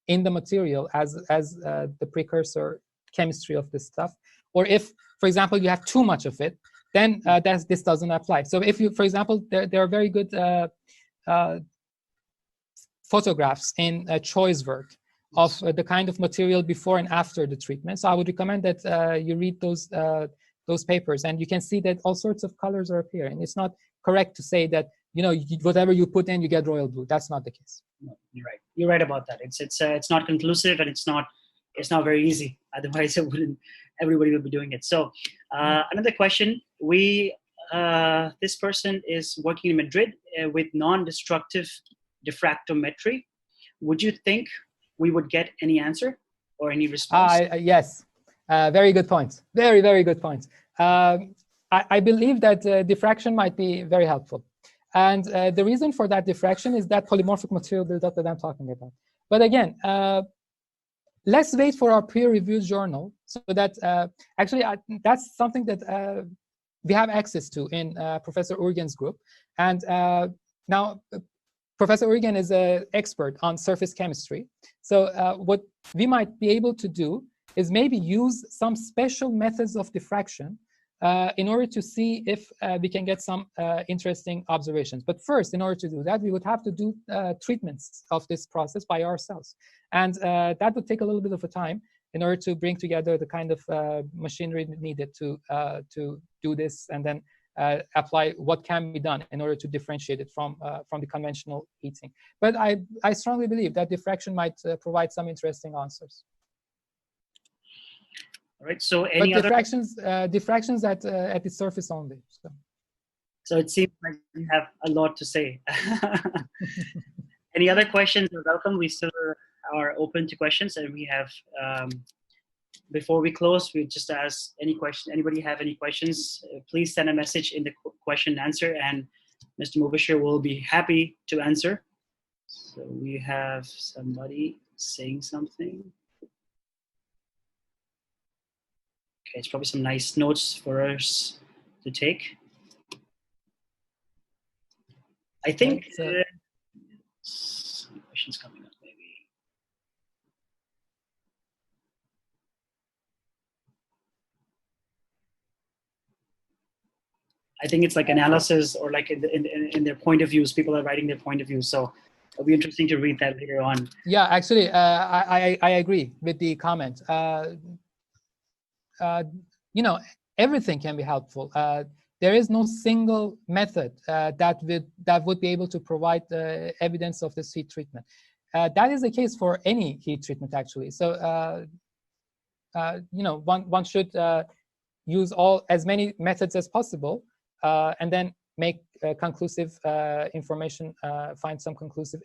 in the material as the precursor chemistry of this stuff, or if, for example, you have too much of it, then this doesn't apply. So if you, for example, there are very good photographs in Choi's work of the kind of material before and after the treatment. So I would recommend that you read those papers, and you can see that all sorts of colors are appearing. It's not correct to say that, you know, whatever you put in, you get royal blue. That's not the case. No, you're right. You're right about that. It's not conclusive, and it's not very easy. Otherwise, everybody would be doing it. So another question, this person is working in Madrid with non-destructive diffractometry. Would you think we would get any answer or any response? Yes, very good point. Very, very good point. I believe that diffraction might be very helpful. And the reason for that diffraction is that polymorphic material buildup that I'm talking about. But again, let's wait for our peer-reviewed journal, so that actually that's something that we have access to in Professor Urgen's group. And now Professor Urgen is an expert on surface chemistry. So what we might be able to do is maybe use some special methods of diffraction in order to see if we can get some interesting observations. But first, in order to do that, we would have to do treatments of this process by ourselves. And that would take a little bit of a time in order to bring together the kind of machinery needed to do this, and then apply what can be done in order to differentiate it from the conventional heating. But I strongly believe that diffraction might provide some interesting answers. All right. So But any other? diffractions at the surface only. So it seems like we have a lot to say. Any other questions are welcome. We still are open to questions, and we have. Before we close, we just ask any question. Anybody have any questions? Please send a message in the question and answer, and Mr. Mubashir will be happy to answer. So we have somebody saying something. Okay, it's probably some nice notes for us to take. I think some questions coming up maybe. I think it's like analysis or like in their point of views. People are writing their point of view. So it'll be interesting to read that later on. Yeah, actually, I agree with the comment. You know, everything can be helpful. There is no single method that would be able to provide evidence of this heat treatment. That is the case for any heat treatment, actually. So, you know, one should use as many methods as possible, and then make conclusive information, find some conclusive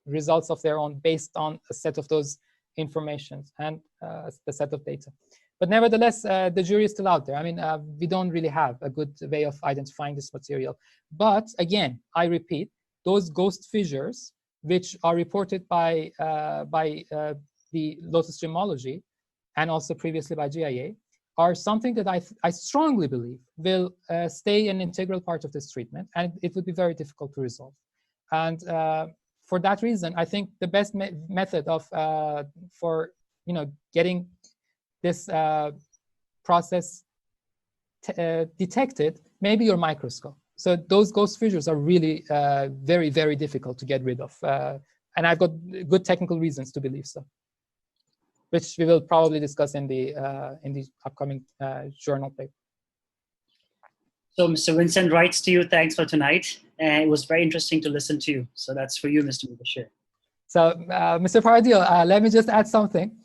results of their own based on a set of those informations and the set of data. But nevertheless, the jury is still out there. I mean, we don't really have a good way of identifying this material. But again, I repeat, those ghost fissures, which are reported by the Lotus Gemology and also previously by GIA, are something that I strongly believe will stay an integral part of this treatment, and it would be very difficult to resolve. And for that reason, I think the best method of for getting this process detected may be your microscope. So those ghost fissures are really very, very difficult to get rid of, and I've got good technical reasons to believe so, which we will probably discuss in the upcoming journal paper. So Mr. Vincent writes to you, thanks for tonight. It was very interesting to listen to you. So that's for you, Mr. Mubashir. So Mr. Fardil, let me just add something.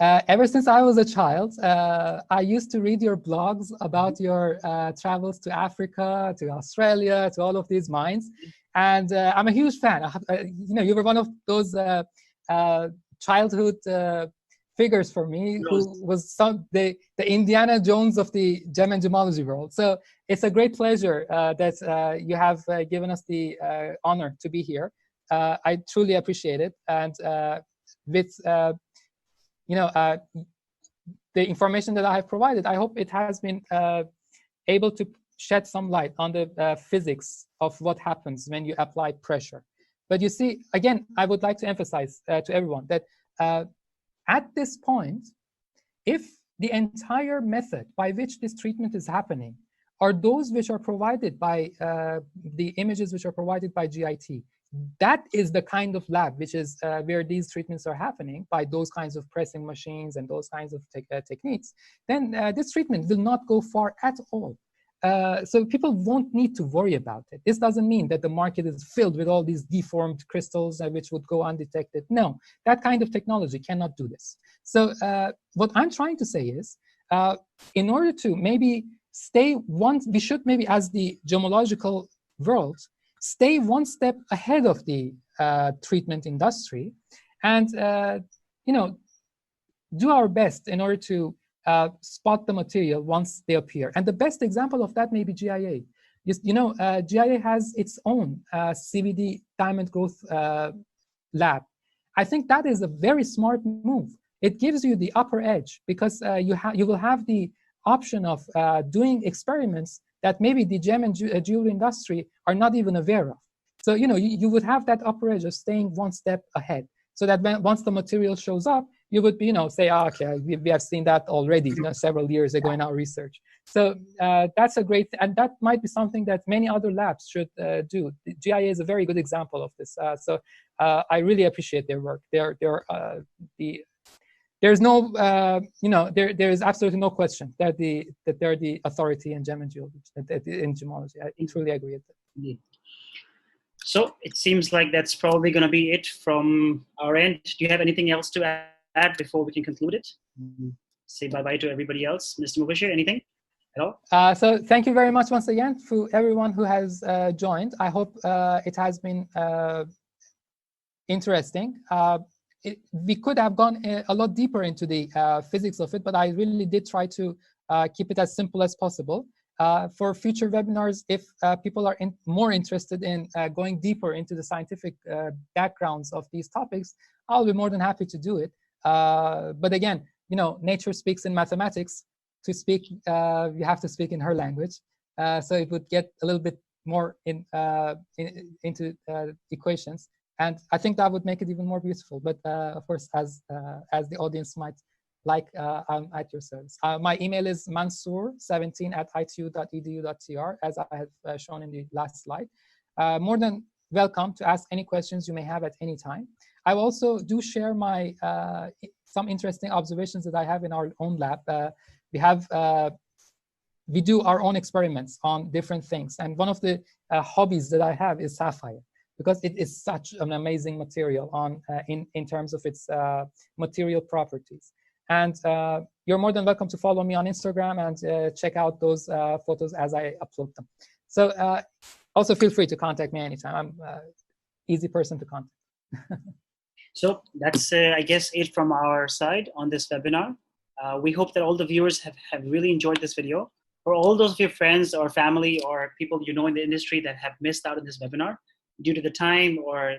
Ever since I was a child, I used to read your blogs about your travels to Africa, to Australia, to all of these mines. And I'm a huge fan. You were one of those childhood figures for me, who was the Indiana Jones of the gem and gemology world. So it's a great pleasure that you have given us the honor to be here. I truly appreciate it. And with the information that I have provided, I hope it has been able to shed some light on the physics of what happens when you apply pressure. But you see, again, I would like to emphasize to everyone that at this point, if the entire method by which this treatment is happening are those which are provided by the images which are provided by GIT, that is the kind of lab which is where these treatments are happening by those kinds of pressing machines and those kinds of techniques, then this treatment will not go far at all. So people won't need to worry about it. This doesn't mean that the market is filled with all these deformed crystals which would go undetected. No, that kind of technology cannot do this. So what I'm trying to say is, in order to maybe we should maybe, as the gemological world, stay one step ahead of the treatment industry, and do our best in order to spot the material once they appear. And the best example of that may be GIA. GIA has its own CVD diamond growth lab. I think that is a very smart move. It gives you the upper edge because you will have the option of doing experiments that maybe the gem and jewelry industry are not even aware of. So you would have that upper edge of staying one step ahead, so that once the material shows up, you would be, say, okay, we have seen that already, several years ago in our research. So that's a great, and that might be something that many other labs should do. The GIA is a very good example of this. So I really appreciate their work. There's no, there is absolutely no question that they're the authority in gem and jewelry, in gemology. I truly agree with that. So it seems like that's probably going to be it from our end. Do you have anything else to add before we can conclude it? say bye-bye to everybody else. Mr. Mubashir, anything at all? So thank you very much once again to everyone who has joined. I hope it has been interesting. We could have gone a lot deeper into the physics of it, but I really did try to keep it as simple as possible. For future webinars, if people are more interested in going deeper into the scientific backgrounds of these topics, I'll be more than happy to do it. But again, you know, nature speaks in mathematics. To speak, you have to speak in her language. So it would get a little bit more into equations. And I think that would make it even more beautiful. But of course, as the audience might like, I'm at your service. My email is mansoor17@itu.edu.tr, as I have shown in the last slide. More than welcome to ask any questions you may have at any time. I also do share my some interesting observations that I have in our own lab. We do our own experiments on different things. And one of the hobbies that I have is sapphire, because it is such an amazing material in terms of its material properties. And you're more than welcome to follow me on Instagram and check out those photos as I upload them. So also feel free to contact me anytime. I'm an easy person to contact. So that's, I guess, it from our side on this webinar. We hope that all the viewers have really enjoyed this video. For all those of your friends or family or people you know in the industry that have missed out on this webinar due to the time or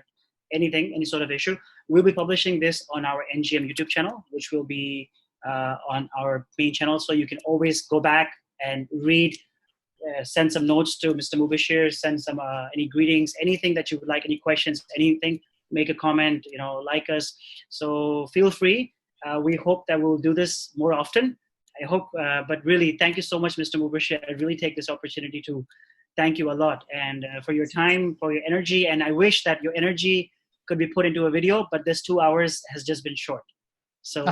anything, any sort of issue, we'll be publishing this on our NGM YouTube channel, which will be on our main channel. So you can always go back and read, send some notes to Mr. Mubashir, send some any greetings, anything that you would like, any questions, anything, make a comment, you know, like us. So feel free. We hope that we'll do this more often. I hope, but really, thank you so much, Mr. Mubashir. I really take this opportunity to thank you a lot, and for your time, for your energy. And I wish that your energy could be put into a video, but this 2 hours has just been short. So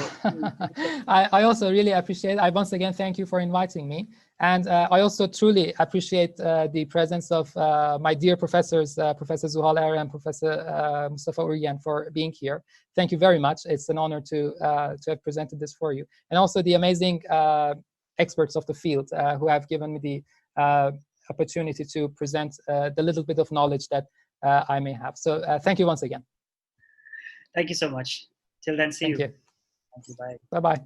I also really appreciate it. I once again thank you for inviting me. And I also truly appreciate the presence of my dear professors, Professor Zuhal Er and Professor Mustafa Uriyan, for being here. Thank you very much. It's an honor to have presented this for you. And also the amazing experts of the field who have given me the opportunity to present the little bit of knowledge that I may have. So thank you once again. Thank you so much. Till then, see you. Thank you. Thank you. Bye. Bye-bye.